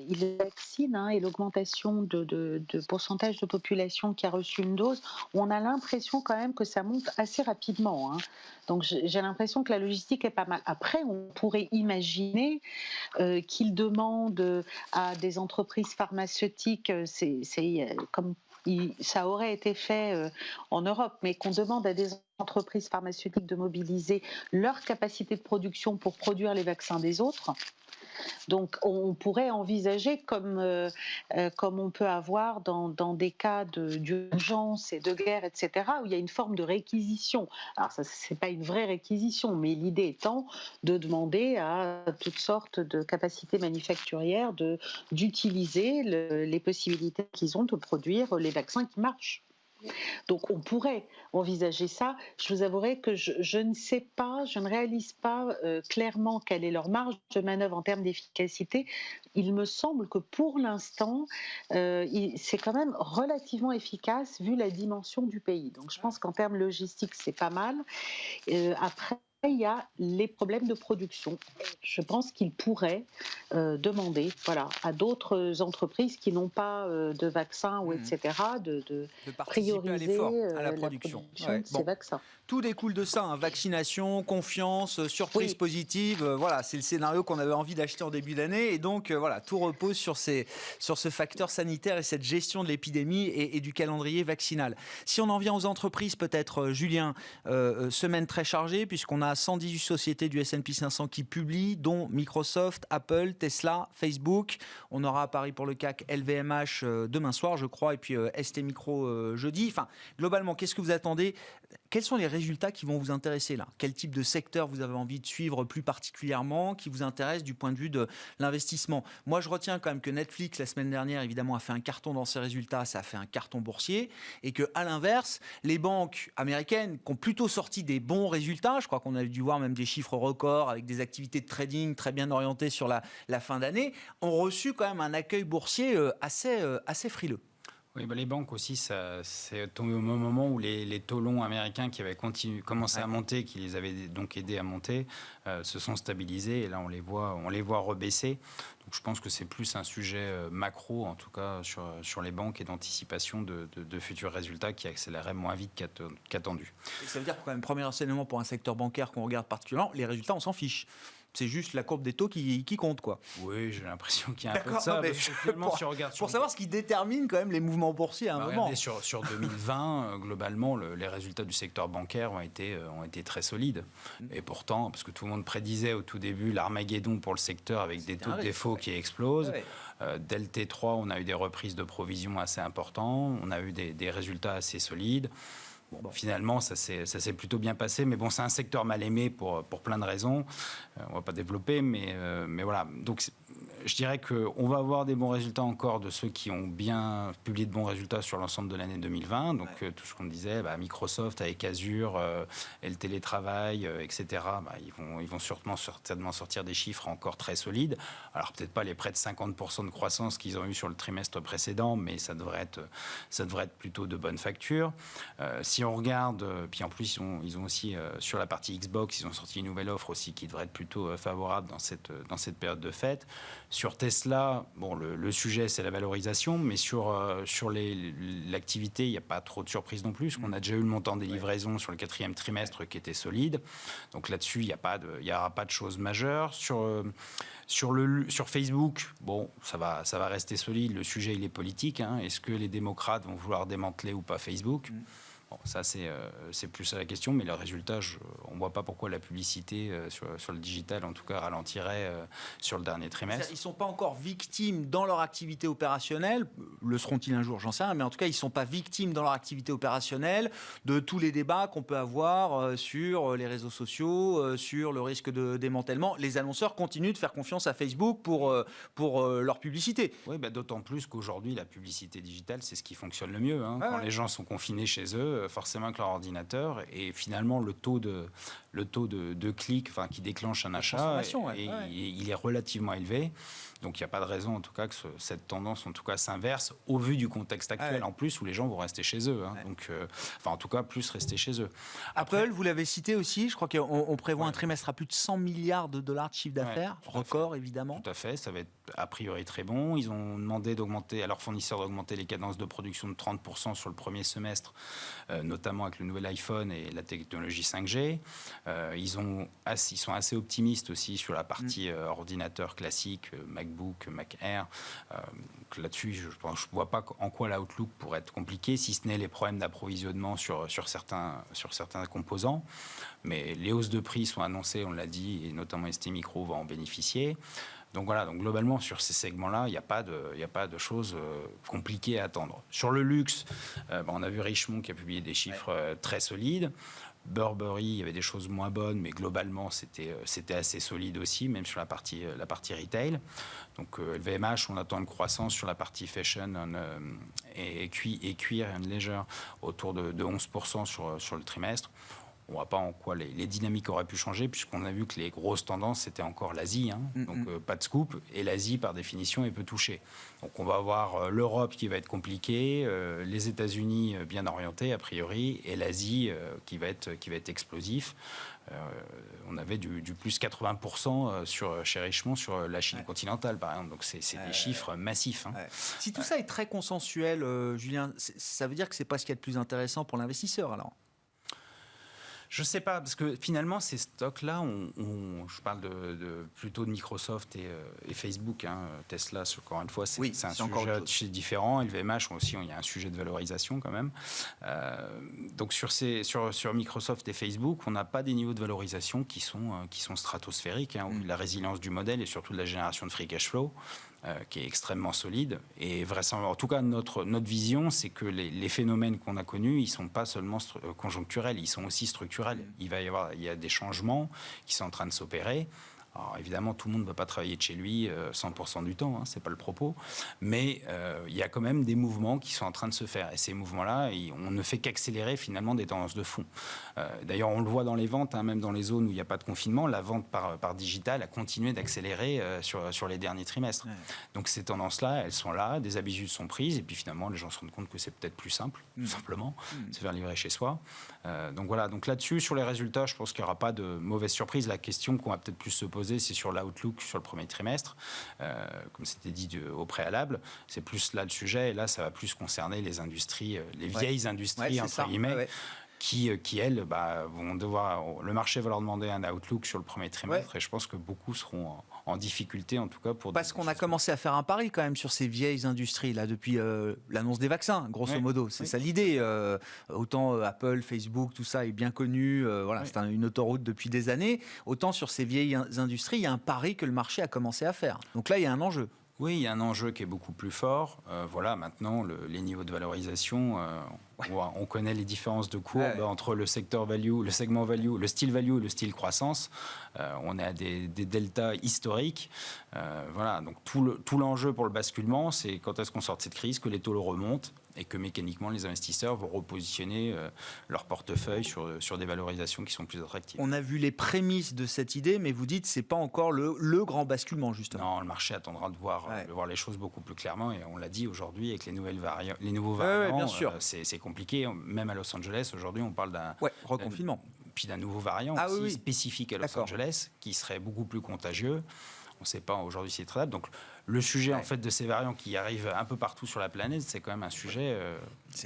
il vaccine et l'augmentation de pourcentage de population qui a reçu une dose, on a l'impression quand même que ça monte assez rapidement. Donc j'ai l'impression que la logistique est pas mal. Après, on pourrait imaginer qu'il demande à des entreprises pharmaceutiques, comme ça aurait été fait en Europe, mais qu'on demande à des entreprises pharmaceutiques de mobiliser leur capacité de production pour produire les vaccins des autres. Donc on pourrait envisager, comme on peut avoir dans des cas d'urgence et de guerre, etc., où il y a une forme de réquisition. Alors ça, c'est pas une vraie réquisition, mais l'idée étant de demander à toutes sortes de capacités manufacturières d'utiliser les possibilités qu'ils ont de produire les vaccins qui marchent. Donc on pourrait envisager ça. Je vous avouerai que je ne sais pas, je ne réalise pas clairement quelle est leur marge de manœuvre en termes d'efficacité. Il me semble que pour l'instant, c'est quand même relativement efficace vu la dimension du pays. Donc je pense qu'en termes logistiques, c'est pas mal. Après, il y a les problèmes de production. Je pense qu'ils pourraient demander à d'autres entreprises qui n'ont pas de vaccins ou etc. de participer à l'effort, à la prioriser production. de ces vaccins. Tout découle de ça, vaccination, confiance, surprise positive. Voilà, c'est le scénario qu'on avait envie d'acheter en début d'année. Et donc, tout repose sur ce facteur sanitaire et cette gestion de l'épidémie et du calendrier vaccinal. Si on en vient aux entreprises, peut-être, Julien, semaine très chargée, puisqu'on a 118 sociétés du S&P 500 qui publient, dont Microsoft, Apple, Tesla, Facebook. On aura à Paris pour le CAC LVMH demain soir, je crois, et puis ST Micro jeudi. Enfin, globalement, qu'est-ce que vous attendez? Quels sont les résultats qui vont vous intéresser là? Quel type de secteur vous avez envie de suivre plus particulièrement, qui vous intéresse du point de vue de l'investissement? Moi, je retiens quand même que Netflix, la semaine dernière, évidemment, a fait un carton dans ses résultats, ça a fait un carton boursier, et qu'à l'inverse, les banques américaines qui ont plutôt sorti des bons résultats, je crois qu'on a dû voir même des chiffres records avec des activités de trading très bien orientées sur la fin d'année, ont reçu quand même un accueil boursier assez frileux. Oui, les banques aussi, c'est tombé au moment où les taux longs américains qui avaient commencé à monter, qui les avaient donc aidés à monter, se sont stabilisés. Et là, on les voit rebaisser. Donc, je pense que c'est plus un sujet macro, en tout cas, sur les banques et d'anticipation de futurs résultats qui accéléreraient moins vite qu'attendu. Et ça veut dire que, quand même, premier enseignement pour un secteur bancaire qu'on regarde particulièrement, les résultats, on s'en fiche. C'est juste la courbe des taux qui compte, quoi. Oui, j'ai l'impression qu'il y a un peu de ça. Pour savoir ce qui détermine quand même les mouvements boursiers à un moment. Sur 2020, globalement, les résultats du secteur bancaire ont été très solides. Et pourtant, parce que tout le monde prédisait au tout début l'Armageddon pour le secteur avec des taux de défaut qui explosent. Dès le T3, on a eu des reprises de provisions assez importantes. On a eu des résultats assez solides. Finalement, ça s'est plutôt bien passé, mais c'est un secteur mal aimé pour plein de raisons. On ne va pas développer, mais voilà. Donc, je dirais qu'on va avoir des bons résultats encore de ceux qui ont bien publié de bons résultats sur l'ensemble de l'année 2020. Donc, tout ce qu'on disait, Microsoft avec Azure et le télétravail, etc., ils vont certainement sortir des chiffres encore très solides. Alors, peut-être pas les près de 50% de croissance qu'ils ont eu sur le trimestre précédent, mais ça devrait être plutôt de bonnes factures. Si on regarde, puis en plus, ils ont aussi, sur la partie Xbox, ils ont sorti une nouvelle offre aussi qui devrait être plutôt favorable dans cette période de fête. Sur Tesla, bon, le sujet, c'est la valorisation, mais sur l'activité, il n'y a pas trop de surprises non plus, parce qu'on a déjà eu le montant des livraisons sur le 4e trimestre qui était solide. Donc là-dessus, il n'y aura pas de choses majeures. Sur Facebook, bon, ça va rester solide. Le sujet, il est politique. Est-ce que les démocrates vont vouloir démanteler ou pas Facebook ? Bon, ça, c'est plus à la question, mais le résultat, on ne voit pas pourquoi la publicité sur le digital, en tout cas, ralentirait sur le dernier trimestre. Ils ne sont pas encore victimes dans leur activité opérationnelle, le seront-ils un jour, j'en sais rien, mais en tout cas, ils ne sont pas victimes dans leur activité opérationnelle de tous les débats qu'on peut avoir sur les réseaux sociaux, sur le risque de démantèlement. Les annonceurs continuent de faire confiance à Facebook pour leur publicité. Oui, d'autant plus qu'aujourd'hui, la publicité digitale, c'est ce qui fonctionne le mieux. Quand les gens sont confinés chez eux, forcément avec leur ordinateur, et finalement le taux de clics qui déclenche un achat, il est relativement élevé. Donc il n'y a pas de raison en tout cas que cette tendance en tout cas s'inverse au vu du contexte actuel en plus où les gens vont rester chez eux. Donc en tout cas plus rester chez eux. Apple, vous l'avez cité aussi, je crois qu'on prévoit un trimestre à plus de 100 milliards de dollars de chiffre d'affaires, record évidemment. Tout à fait, ça va être a priori très bon. Ils ont demandé à leurs fournisseurs d'augmenter les cadences de production de 30% sur le premier semestre, notamment avec le nouvel iPhone et la technologie 5G. Ils sont assez optimistes aussi sur la partie ordinateur classique, MacBook, Mac Air. Là-dessus, je ne vois pas en quoi l'outlook pourrait être compliqué, si ce n'est les problèmes d'approvisionnement sur certains composants. Mais les hausses de prix sont annoncées, on l'a dit, et notamment ST Micro va en bénéficier. Donc voilà, donc globalement sur ces segments-là, il n'y a pas de choses compliquées à attendre. Sur le luxe, on a vu Richemont qui a publié des chiffres très solides. Burberry, il y avait des choses moins bonnes, mais globalement, c'était assez solide aussi, même sur la partie retail. Donc LVMH, on attend une croissance sur la partie fashion et cuir and leisure autour de 11% sur le trimestre. On ne voit pas en quoi les dynamiques auraient pu changer, puisqu'on a vu que les grosses tendances, c'était encore l'Asie. Donc, pas de scoop. Et l'Asie, par définition, est peu touchée. Donc, on va avoir l'Europe qui va être compliquée, les États-Unis bien orientés, a priori, et l'Asie qui va être explosif. On avait du plus 80% chez Richemont sur la Chine continentale, par exemple. Donc, c'est des chiffres massifs. Si tout ça est très consensuel, Julien, ça veut dire que ce n'est pas ce qu'il y a de plus intéressant pour l'investisseur, alors ? Je ne sais pas, parce que finalement, ces stocks-là, je parle plutôt de Microsoft et Facebook. Tesla, encore une fois, c'est un sujet différent. LVMH aussi, il y a un sujet de valorisation quand même. Donc sur Microsoft et Facebook, on n'a pas des niveaux de valorisation qui sont stratosphériques, au vu de la résilience du modèle et surtout de la génération de free cash flow. Qui est extrêmement solide. Et vraisemblablement, en tout cas, notre vision, c'est que les phénomènes qu'on a connus, ils ne sont pas seulement conjoncturels, ils sont aussi structurels. Il y a des changements qui sont en train de s'opérer. Alors évidemment, tout le monde ne va pas travailler de chez lui 100% du temps, ce n'est pas le propos, mais il y a quand même des mouvements qui sont en train de se faire. Et ces mouvements-là, on ne fait qu'accélérer finalement des tendances de fond. D'ailleurs, on le voit dans les ventes, même dans les zones où il n'y a pas de confinement, la vente par digital a continué d'accélérer sur les derniers trimestres. Donc ces tendances-là, elles sont là, des habitudes sont prises, et puis finalement, les gens se rendent compte que c'est peut-être plus simple, tout simplement, de se faire livrer chez soi. Donc voilà, donc là-dessus, sur les résultats, je pense qu'il n'y aura pas de mauvaise surprise. La question qu'on va peut-être plus se poser, c'est sur l'outlook sur le premier trimestre, comme c'était dit au préalable. C'est plus là le sujet, et là, ça va plus concerner les industries, les vieilles industries, entre guillemets, qui elles, vont devoir... Le marché va leur demander un outlook sur le premier trimestre, et je pense que beaucoup seront en difficulté, en tout cas. Parce qu'on a commencé à faire un pari, quand même, sur ces vieilles industries, là, depuis l'annonce des vaccins, grosso modo. C'est ça l'idée. Autant Apple, Facebook, tout ça est bien connu. C'est une autoroute depuis des années. Autant sur ces vieilles industries, il y a un pari que le marché a commencé à faire. Donc là, il y a un enjeu. Oui, il y a un enjeu qui est beaucoup plus fort. Maintenant, les niveaux de valorisation, on connaît les différences de cours entre le secteur value, le segment value, le style value et le style croissance. On est à des deltas historiques. Donc tout l'enjeu pour le basculement, c'est quand est-ce qu'on sort de cette crise, que les taux le remontent et que mécaniquement les investisseurs vont repositionner leur portefeuille sur des valorisations qui sont plus attractives. On a vu les prémices de cette idée, mais vous dites que ce n'est pas encore le grand basculement, justement. Non, le marché attendra de voir les choses beaucoup plus clairement, et on l'a dit aujourd'hui avec les nouveaux variants, bien sûr. C'est compliqué. Même à Los Angeles, aujourd'hui, on parle d'un reconfinement. Puis d'un nouveau variant spécifique à Los Angeles, qui serait beaucoup plus contagieux. On ne sait pas aujourd'hui si c'est traitable. Donc le sujet en fait de ces variants qui arrivent un peu partout sur la planète, c'est quand même un sujet.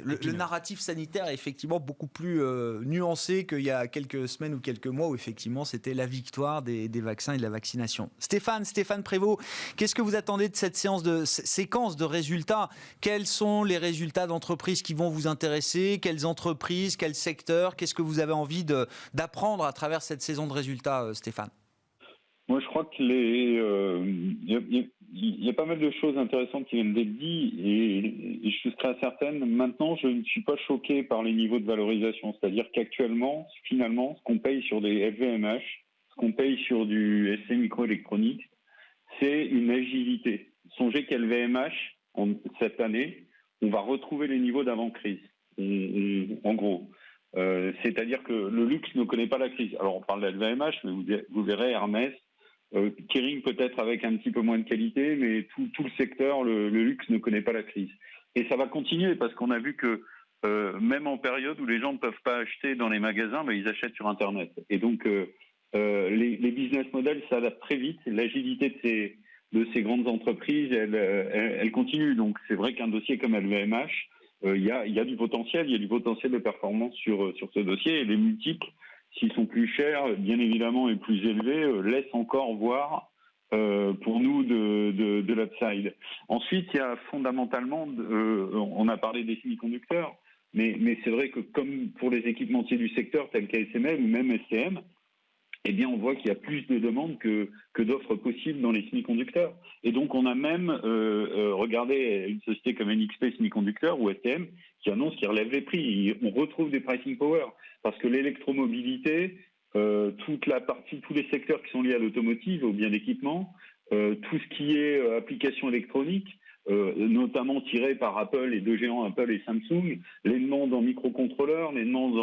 Le narratif sanitaire est effectivement beaucoup plus nuancé qu'il y a quelques semaines ou quelques mois où effectivement c'était la victoire des vaccins et de la vaccination. Stéphane Prévost, qu'est-ce que vous attendez de cette séquence de résultats? Quels sont les résultats d'entreprises qui vont vous intéresser? Quelles entreprises? Quels secteurs? Qu'est-ce que vous avez envie d'apprendre à travers cette saison de résultats, Stéphane? Moi, je crois que il y a pas mal de choses intéressantes qui viennent d'être dites et je suis très certaine. Maintenant, je ne suis pas choqué par les niveaux de valorisation. C'est-à-dire qu'actuellement, finalement, ce qu'on paye sur des FVMH, ce qu'on paye sur du ST microélectronique, c'est une agilité. Songez qu'LVMH, cette année, on va retrouver les niveaux d'avant-crise, en gros. C'est-à-dire que le luxe ne connaît pas la crise. Alors, on parle d'LVMH, mais vous verrez Hermès, Kering peut-être avec un petit peu moins de qualité, mais tout le secteur, le luxe ne connaît pas la crise. Et ça va continuer parce qu'on a vu que même en période où les gens ne peuvent pas acheter dans les magasins, ils achètent sur Internet. Et donc les business models s'adaptent très vite. L'agilité de ces grandes entreprises, elle continue. Donc c'est vrai qu'un dossier comme LVMH, il y a du potentiel, de performance sur ce dossier et les multiples, s'ils sont plus chers, bien évidemment, et plus élevés, laissent encore voir pour nous de l'upside. Ensuite, il y a fondamentalement, on a parlé des semi-conducteurs, mais c'est vrai que comme pour les équipementiers du secteur tels qu'ASML ou même STM, eh bien, on voit qu'il y a plus de demandes que d'offres possibles dans les semi-conducteurs. Et donc, on a même regardé une société comme NXP Semiconducteurs ou STM qui annonce qu'ils relèvent les prix. On retrouve des pricing power parce que l'électromobilité, toute la partie, tous les secteurs qui sont liés à l'automotive, au bien d'équipement, tout ce qui est application électronique, notamment tiré par Apple, les deux géants Apple et Samsung, les demandes en microcontrôleurs, les demandes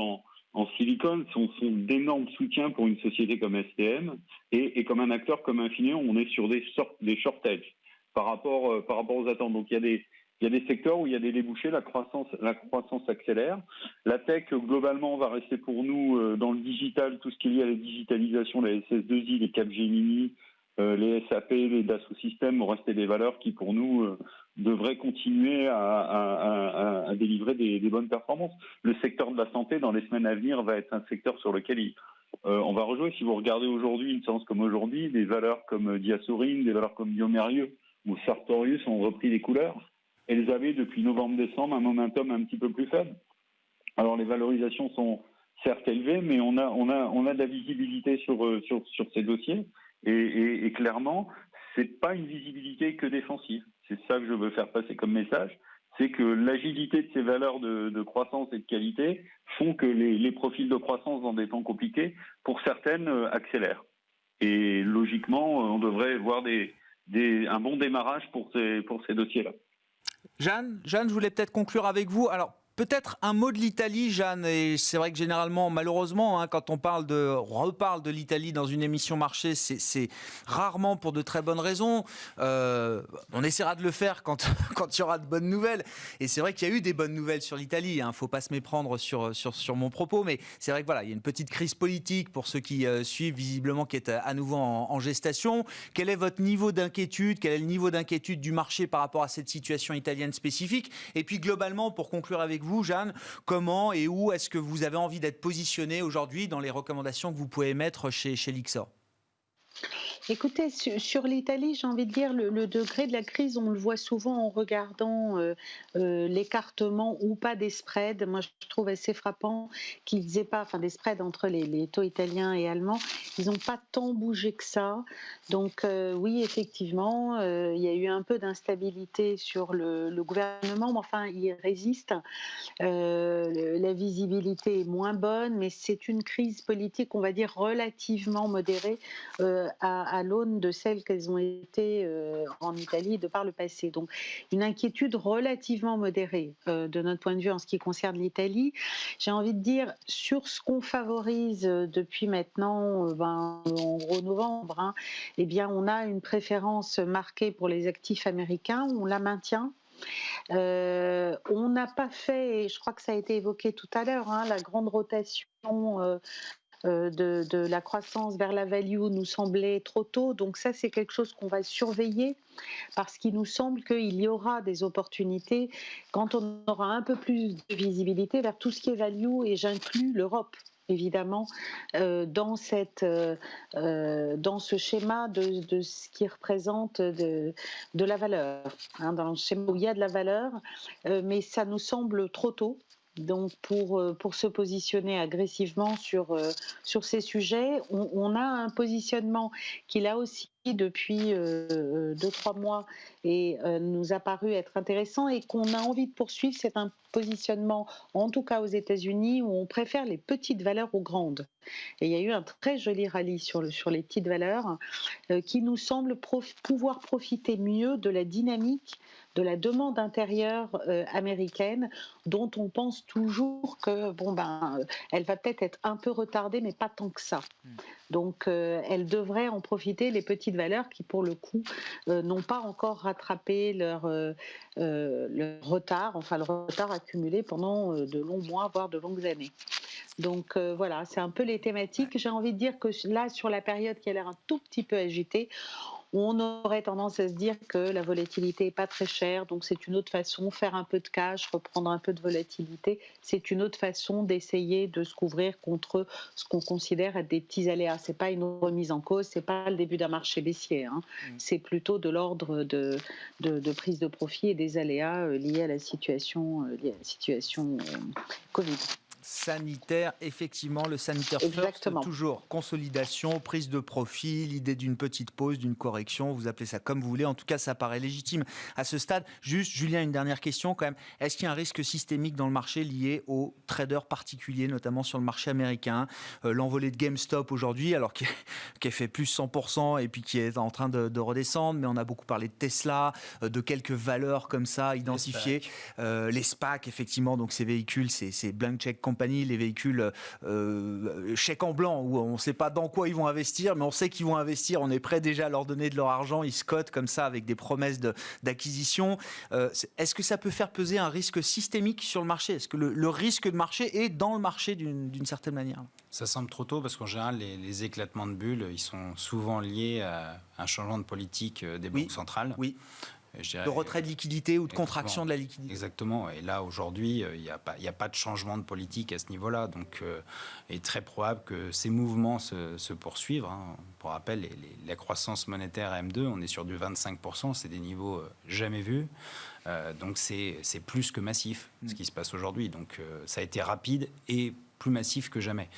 en silicone sont d'énormes soutiens pour une société comme STM et comme un acteur comme Infineon, on est sur des shortages par rapport aux attentes. Donc il y a des secteurs où il y a des débouchés, la croissance accélère. La tech globalement va rester pour nous dans le digital, tout ce qui est lié à la digitalisation, les SS2I, les Capgemini, les SAP, les Dassault Systèmes vont rester des valeurs qui pour nous devraient continuer à délivrer des bonnes performances. Le secteur de la santé, dans les semaines à venir, va être un secteur sur lequel on va rejouer. Si vous regardez aujourd'hui, une séance comme aujourd'hui, des valeurs comme Diasorine, des valeurs comme bioMérieux ou Sartorius ont repris des couleurs. Elles avaient depuis novembre-décembre un momentum un petit peu plus faible. Alors les valorisations sont certes élevées, mais on a de la visibilité sur ces dossiers. Et clairement, c'est pas une visibilité que défensive. C'est ça que je veux faire passer comme message. C'est que l'agilité de ces valeurs de croissance et de qualité font que les profils de croissance dans des temps compliqués, pour certaines, accélèrent. Et logiquement, on devrait voir un bon démarrage pour ces dossiers-là. Jeanne, je voulais peut-être conclure avec vous. Alors, peut-être un mot de l'Italie, Jeanne, et c'est vrai que généralement, malheureusement, quand on reparle de l'Italie dans une émission marché, c'est rarement pour de très bonnes raisons. On essaiera de le faire quand il y aura de bonnes nouvelles. Et c'est vrai qu'il y a eu des bonnes nouvelles sur l'Italie. Il ne faut pas se méprendre sur mon propos, mais c'est vrai que voilà, il y a une petite crise politique pour ceux qui suivent visiblement, qui est à nouveau en gestation. Quel est votre niveau d'inquiétude? Quel est le niveau d'inquiétude du marché par rapport à cette situation italienne spécifique? Et puis globalement, pour conclure avec vous, Jeanne, comment et où est-ce que vous avez envie d'être positionné aujourd'hui dans les recommandations que vous pouvez mettre chez Lyxor? Écoutez, sur l'Italie, j'ai envie de dire, le degré de la crise, on le voit souvent en regardant l'écartement ou pas des spreads. Moi, je trouve assez frappant qu'ils n'aient pas, enfin des spreads entre les taux italiens et allemands, ils n'ont pas tant bougé que ça. Donc oui, effectivement, il y a eu un peu d'instabilité sur le gouvernement, mais enfin, il résiste. La visibilité est moins bonne, mais c'est une crise politique, on va dire, relativement modérée à l'aune de celles qu'elles ont été en Italie de par le passé. Donc une inquiétude relativement modérée de notre point de vue en ce qui concerne l'Italie. J'ai envie de dire, sur ce qu'on favorise depuis maintenant, en gros novembre, eh bien on a une préférence marquée pour les actifs américains, on la maintient. On n'a pas fait, et je crois que ça a été évoqué tout à l'heure, la grande rotation de la croissance vers la value nous semblait trop tôt. Donc ça, c'est quelque chose qu'on va surveiller parce qu'il nous semble qu'il y aura des opportunités quand on aura un peu plus de visibilité vers tout ce qui est value, et j'inclus l'Europe évidemment dans ce schéma de ce qui représente de la valeur, hein, dans le schéma où il y a de la valeur, mais ça nous semble trop tôt. Donc pour se positionner agressivement sur ces sujets, on a un positionnement qui là aussi depuis 2-3 mois et nous a paru être intéressant et qu'on a envie de poursuivre. C'est un positionnement, en tout cas aux États-Unis, où on préfère les petites valeurs aux grandes. Et il y a eu un très joli rallye sur les petites valeurs qui nous semble pouvoir profiter mieux de la dynamique de la demande intérieure américaine, dont on pense toujours que elle va peut-être être un peu retardée, mais pas tant que ça. Donc elle devrait en profiter, les petites valeurs qui, pour le coup, n'ont pas encore rattrapé leur retard, le retard accumulé pendant de longs mois, voire de longues années. Donc voilà, c'est un peu les thématiques. J'ai envie de dire que là, sur la période qui a l'air un tout petit peu agitée, on aurait tendance à se dire que la volatilité n'est pas très chère, donc c'est une autre façon, faire un peu de cash, reprendre un peu de volatilité, c'est une autre façon d'essayer de se couvrir contre ce qu'on considère être des petits aléas. Ce n'est pas une remise en cause, ce n'est pas le début d'un marché baissier, hein. C'est plutôt de l'ordre de prise de profit et des aléas liés à la situation Covid. Sanitaire, effectivement, le sanitaire first, toujours consolidation, prise de profit, l'idée d'une petite pause, d'une correction, vous appelez ça comme vous voulez, en tout cas ça paraît légitime à ce stade. Juste, Julien, une dernière question quand même, est-ce qu'il y a un risque systémique dans le marché lié aux traders particuliers, notamment sur le marché américain, l'envolée de GameStop aujourd'hui, alors qui a fait plus 100% et puis qui est en train de redescendre, mais on a beaucoup parlé de Tesla, de quelques valeurs comme ça identifiées, les SPAC effectivement, donc ces véhicules, c'est blank check company, les véhicules chèque en blanc, où on ne sait pas dans quoi ils vont investir, mais on sait qu'ils vont investir, on est prêt déjà à leur donner de leur argent, ils se cotent comme ça avec des promesses d'acquisition. Est-ce que ça peut faire peser un risque systémique sur le marché ? Est-ce que le risque de marché est dans le marché d'une certaine manière ? Ça semble trop tôt parce qu'en général, les éclatements de bulles, ils sont souvent liés à un changement de politique des banques centrales. Oui. De retrait de liquidité ou de contraction de la liquidité. Exactement. Et là, aujourd'hui, il n'y a pas de changement de politique à ce niveau-là. Donc, il est très probable que ces mouvements se poursuivent. Hein. Pour rappel, la croissance monétaire à M2, on est sur du 25%. C'est des niveaux jamais vus. Donc, c'est plus que massif, ce qui se passe aujourd'hui. Donc, ça a été rapide et plus massif que jamais.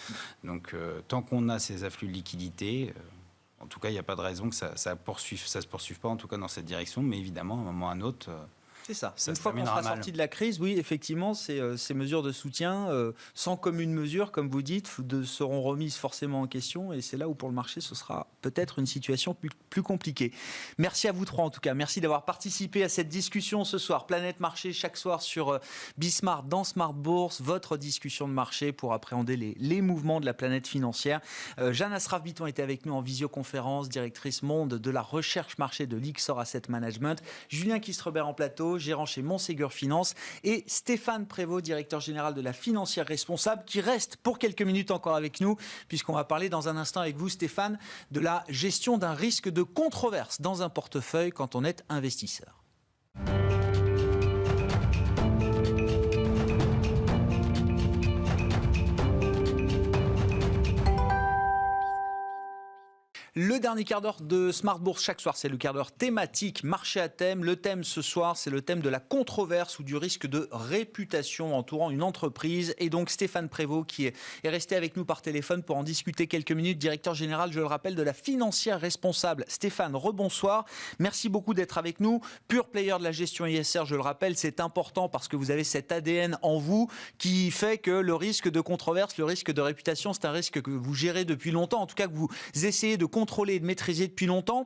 Donc, tant qu'on a ces afflux de liquidités... En tout cas, il n'y a pas de raison que ça se poursuive pas, en tout cas dans cette direction. Mais évidemment, à un moment ou à un autre, c'est ça. Une fois qu'on sera sorti de la crise, oui, effectivement, ces mesures de soutien, sans commune mesure, comme vous dites, seront remises forcément en question. Et c'est là où, pour le marché, ce sera peut-être une situation plus compliquée. Merci à vous trois, en tout cas. Merci d'avoir participé à cette discussion ce soir. Planète Marché, chaque soir sur Bismart, dans Smart Bourse, votre discussion de marché pour appréhender les mouvements de la planète financière. Jeanne Asraf-Biton était avec nous en visioconférence, directrice monde de la recherche marché de Lyxor Asset Management. Julien Kistrebert en plateau, gérant chez Montségur Finance, et Stéphane Prévost, directeur général de la Financière Responsable, qui reste pour quelques minutes encore avec nous, puisqu'on va parler dans un instant avec vous, Stéphane, de la gestion d'un risque de controverse dans un portefeuille quand on est investisseur. Le dernier quart d'heure de Smart Bourse chaque soir, c'est le quart d'heure thématique, marché à thème. Le thème ce soir, c'est le thème de la controverse ou du risque de réputation entourant une entreprise. Et donc Stéphane Prévost qui est resté avec nous par téléphone pour en discuter quelques minutes, directeur général, je le rappelle, de la Financière Responsable. Stéphane, rebonsoir. Merci beaucoup d'être avec nous. Pure player de la gestion ISR, je le rappelle, c'est important parce que vous avez cet ADN en vous qui fait que le risque de controverse, le risque de réputation, c'est un risque que vous gérez depuis longtemps, en tout cas que vous essayez de contrôler et de maîtriser depuis longtemps.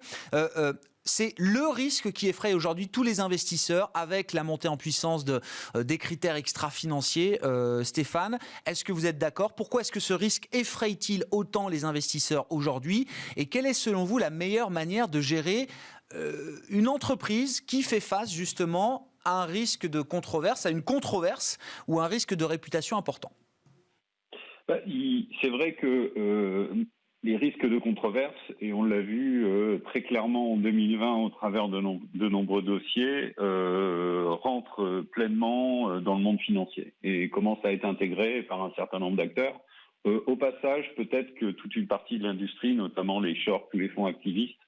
C'est le risque qui effraie aujourd'hui tous les investisseurs avec la montée en puissance des critères extra-financiers. Stéphane, est-ce que vous êtes d'accord ? Pourquoi est-ce que ce risque effraie-t-il autant les investisseurs aujourd'hui ? Et quelle est selon vous la meilleure manière de gérer une entreprise qui fait face justement à un risque de controverse, à une controverse ou à un risque de réputation important ? C'est vrai que les risques de controverse, et on l'a vu très clairement en 2020 au travers de nombreux dossiers, rentrent pleinement dans le monde financier et commencent à être intégrés par un certain nombre d'acteurs. Au passage, peut-être que toute une partie de l'industrie, notamment les shorts ou les fonds activistes,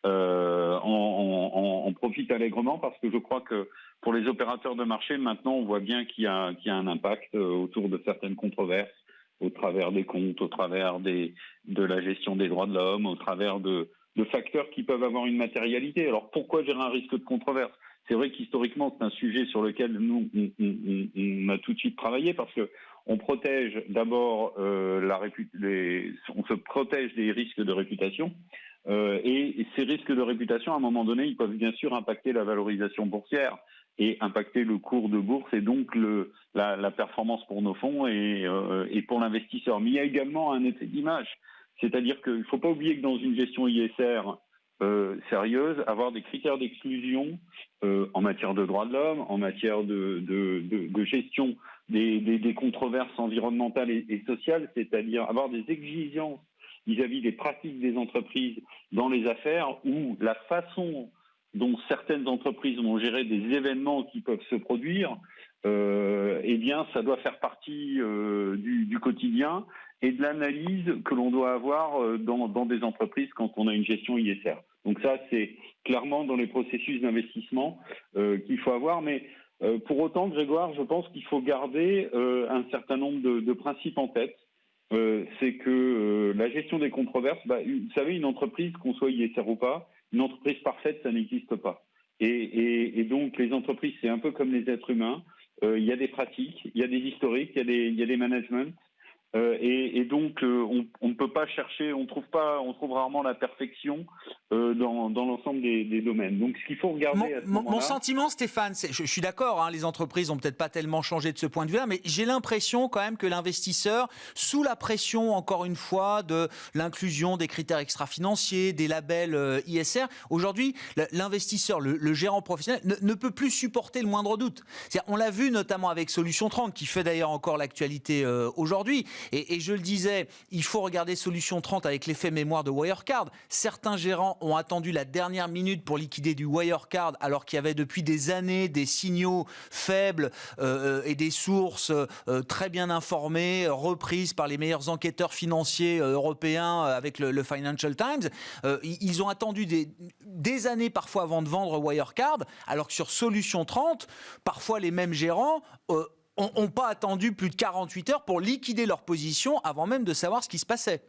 en profitent allègrement, parce que je crois que pour les opérateurs de marché, maintenant, on voit bien qu'il y a un impact autour de certaines controverses, au travers des comptes, au travers de la gestion des droits de l'homme, au travers de facteurs qui peuvent avoir une matérialité. Alors pourquoi gérer un risque de controverse ? C'est vrai qu'historiquement, c'est un sujet sur lequel nous, on a tout de suite travaillé, parce que on protège d'abord on se protège des risques de réputation, et ces risques de réputation, à un moment donné, ils peuvent bien sûr impacter la valorisation boursière et impacter le cours de bourse, et donc la performance pour nos fonds et pour l'investisseur. Mais il y a également un effet d'image, c'est-à-dire qu'il ne faut pas oublier que dans une gestion ISR sérieuse, avoir des critères d'exclusion en matière de droits de l'homme, en matière de gestion des controverses environnementales et sociales, c'est-à-dire avoir des exigences vis-à-vis des pratiques des entreprises dans les affaires, ou la façon dont certaines entreprises vont gérer des événements qui peuvent se produire, eh bien, ça doit faire partie du quotidien et de l'analyse que l'on doit avoir dans des entreprises quand on a une gestion ISR. Donc ça, c'est clairement dans les processus d'investissement qu'il faut avoir. Mais pour autant, Grégoire, je pense qu'il faut garder un certain nombre de principes en tête. C'est que la gestion des controverses, vous savez, une entreprise, qu'on soit ISR ou pas, une entreprise parfaite, ça n'existe pas. Et donc, les entreprises, c'est un peu comme les êtres humains. Il y a des pratiques, il y a des historiques, il y a des managements. Et donc, on ne peut pas chercher, on trouve rarement la perfection dans l'ensemble des domaines. Donc, ce qu'il faut regarder mon sentiment, Stéphane, je suis d'accord, hein, les entreprises n'ont peut-être pas tellement changé de ce point de vue-là, mais j'ai l'impression quand même que l'investisseur, sous la pression, encore une fois, de l'inclusion des critères extra-financiers, des labels ISR, aujourd'hui, l'investisseur, le gérant professionnel, ne peut plus supporter le moindre doute. On l'a vu notamment avec Solution 30, qui fait d'ailleurs encore l'actualité aujourd'hui. Et je le disais, il faut regarder Solution 30 avec l'effet mémoire de Wirecard. Certains gérants ont attendu la dernière minute pour liquider du Wirecard, alors qu'il y avait depuis des années des signaux faibles et des sources très bien informées, reprises par les meilleurs enquêteurs financiers européens avec le Financial Times. Ils ont attendu des années parfois avant de vendre Wirecard, alors que sur Solution 30, parfois les mêmes gérants n'ont pas attendu plus de 48 heures pour liquider leur position avant même de savoir ce qui se passait.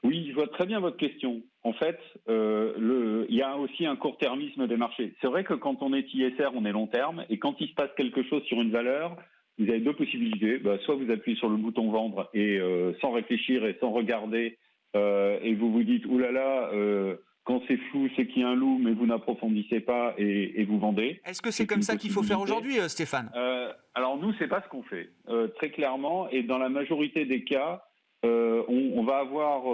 Oui, je vois très bien votre question. En fait, il y a aussi un court-termisme des marchés. C'est vrai que quand on est ISR, on est long terme, et quand il se passe quelque chose sur une valeur, vous avez deux possibilités. Soit vous appuyez sur le bouton vendre et sans réfléchir et sans regarder, et vous vous dites « oulala, quand c'est flou, c'est qu'il y a un loup, mais vous n'approfondissez pas et vous vendez ». Est-ce que c'est comme ça qu'il faut faire aujourd'hui, Stéphane ? Alors nous, c'est pas ce qu'on fait, très clairement, et dans la majorité des cas, on va avoir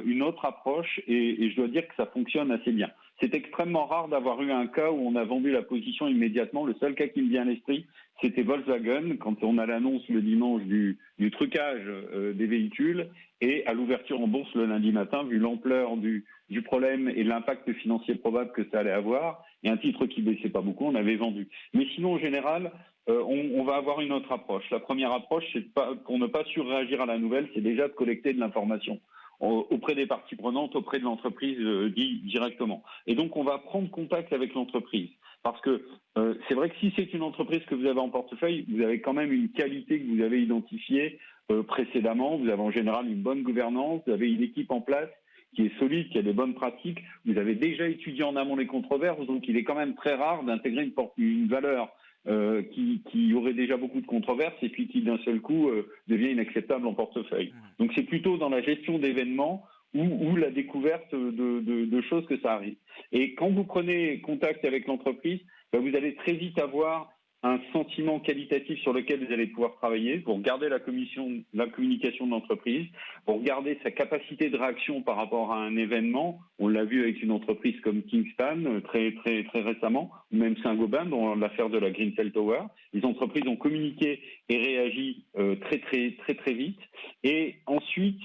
une autre approche, et je dois dire que ça fonctionne assez bien. C'est extrêmement rare d'avoir eu un cas où on a vendu la position immédiatement. Le seul cas qui me vient à l'esprit, c'était Volkswagen, quand on a l'annonce le dimanche du trucage des véhicules, et à l'ouverture en bourse le lundi matin, vu l'ampleur du problème et l'impact financier probable que ça allait avoir, et un titre qui baissait pas beaucoup, on avait vendu. Mais sinon, en général, on va avoir une autre approche. La première approche, c'est pour ne pas surréagir à la nouvelle, c'est déjà de collecter de l'information auprès des parties prenantes, auprès de l'entreprise directement. Et donc, on va prendre contact avec l'entreprise. Parce que c'est vrai que si c'est une entreprise que vous avez en portefeuille, vous avez quand même une qualité que vous avez identifiée précédemment. Vous avez en général une bonne gouvernance, vous avez une équipe en place qui est solide, qui a des bonnes pratiques. Vous avez déjà étudié en amont les controverses, donc il est quand même très rare d'intégrer une valeur qui aurait déjà beaucoup de controverses et puis qui d'un seul coup devient inacceptable en portefeuille. Donc c'est plutôt dans la gestion d'événements ou la découverte de choses que ça arrive. Et quand vous prenez contact avec l'entreprise, vous allez très vite avoir un sentiment qualitatif sur lequel vous allez pouvoir travailler. Vous regardez la communication de l'entreprise, vous regardez sa capacité de réaction par rapport à un événement. On l'a vu avec une entreprise comme Kingspan très récemment, ou même Saint-Gobain dans l'affaire de la Grenfell Tower. Les entreprises ont communiqué et réagi très vite. Et ensuite,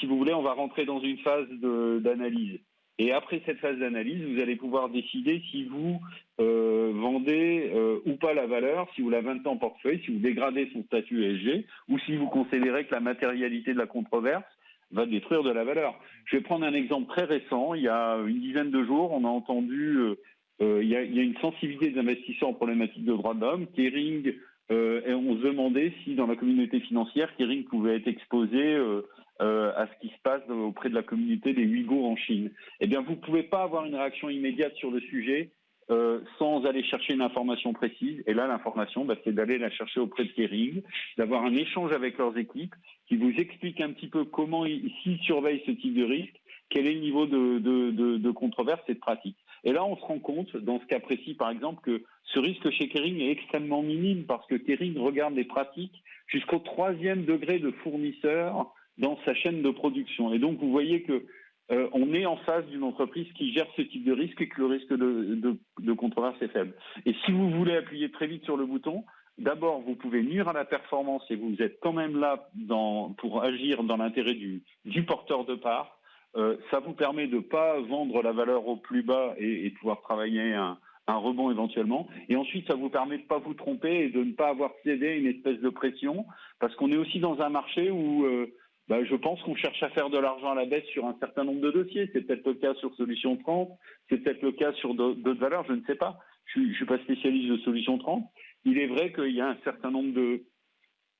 si vous voulez, on va rentrer dans une phase d'analyse. Et après cette phase d'analyse, vous allez pouvoir décider si vous vendez ou pas la valeur, si vous la vendez en portefeuille, si vous dégradez son statut ESG, ou si vous considérez que la matérialité de la controverse va détruire de la valeur. Je vais prendre un exemple très récent. Il y a une dizaine de jours, on a entendu, il y a une sensibilité des investisseurs en problématique de droits de l'homme. Kering, et on se demandait si dans la communauté financière, Kering pouvait être exposé à ce qui se passe auprès de la communauté des Ouïghours en Chine. Eh bien, vous ne pouvez pas avoir une réaction immédiate sur le sujet sans aller chercher une information précise. Et là, l'information, c'est d'aller la chercher auprès de Kering, d'avoir un échange avec leurs équipes qui vous expliquent un petit peu comment s'ils surveillent ce type de risque, quel est le niveau de controverse et de pratique. Et là, on se rend compte, dans ce cas précis, par exemple, que ce risque chez Kering est extrêmement minime parce que Kering regarde les pratiques jusqu'au 3e degré de fournisseur dans sa chaîne de production. Et donc, vous voyez que on est en face d'une entreprise qui gère ce type de risque et que le risque de controverse est faible. Et si vous voulez appuyer très vite sur le bouton, d'abord, vous pouvez nuire à la performance et vous êtes quand même là pour agir dans l'intérêt du porteur de part. Ça vous permet de ne pas vendre la valeur au plus bas et de pouvoir travailler un rebond éventuellement. Et ensuite, ça vous permet de ne pas vous tromper et de ne pas avoir cédé à une espèce de pression, parce qu'on est aussi dans un marché où je pense qu'on cherche à faire de l'argent à la baisse sur un certain nombre de dossiers. C'est peut-être le cas sur Solution 30, c'est peut-être le cas sur d'autres valeurs, je ne sais pas. Je ne suis pas spécialiste de Solution 30. Il est vrai qu'il y a un certain nombre de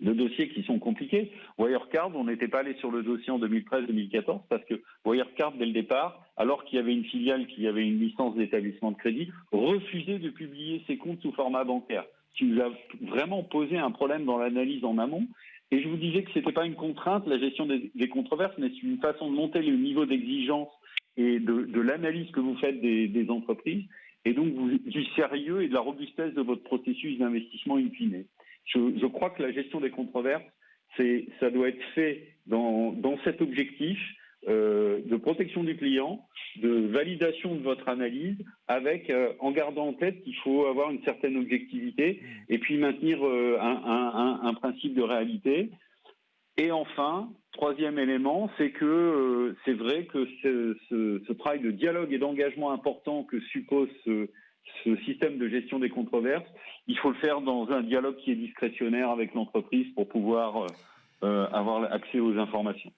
dossiers qui sont compliqués. Wirecard, on n'était pas allé sur le dossier en 2013-2014 parce que Wirecard, dès le départ, alors qu'il y avait une filiale qui avait une licence d'établissement de crédit, refusait de publier ses comptes sous format bancaire, ce qui nous a vraiment posé un problème dans l'analyse en amont. Et je vous disais que ce n'était pas une contrainte, la gestion des controverses, mais c'est une façon de monter le niveau d'exigence et de l'analyse que vous faites des entreprises, et donc du sérieux et de la robustesse de votre processus d'investissement in fine. Je crois que la gestion des controverses, ça doit être fait dans cet objectif de protection du client, de validation de votre analyse, en gardant en tête qu'il faut avoir une certaine objectivité et puis maintenir un principe de réalité. Et enfin, troisième élément, c'est que c'est vrai que ce travail de dialogue et d'engagement important que suppose ce système de gestion des controverses, il faut le faire dans un dialogue qui est discrétionnaire avec l'entreprise pour pouvoir avoir accès aux informations.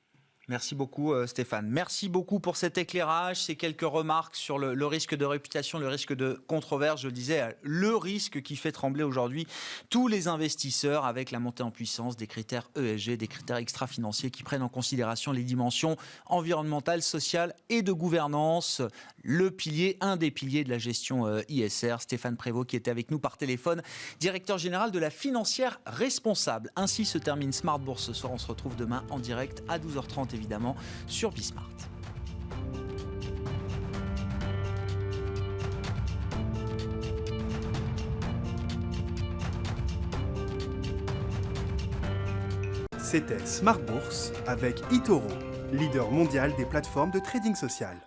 Merci beaucoup Stéphane. Merci beaucoup pour cet éclairage, ces quelques remarques sur le risque de réputation, le risque de controverse. Je le disais, le risque qui fait trembler aujourd'hui tous les investisseurs avec la montée en puissance des critères ESG, des critères extra-financiers qui prennent en considération les dimensions environnementales, sociales et de gouvernance. Un des piliers de la gestion ISR, Stéphane Prévost qui était avec nous par téléphone, directeur général de la financière responsable. Ainsi se termine Smart Bourse ce soir. On se retrouve demain en direct à 12h30 évidemment sur Bismart. C'était Smart Bourse avec eToro, leader mondial des plateformes de trading social.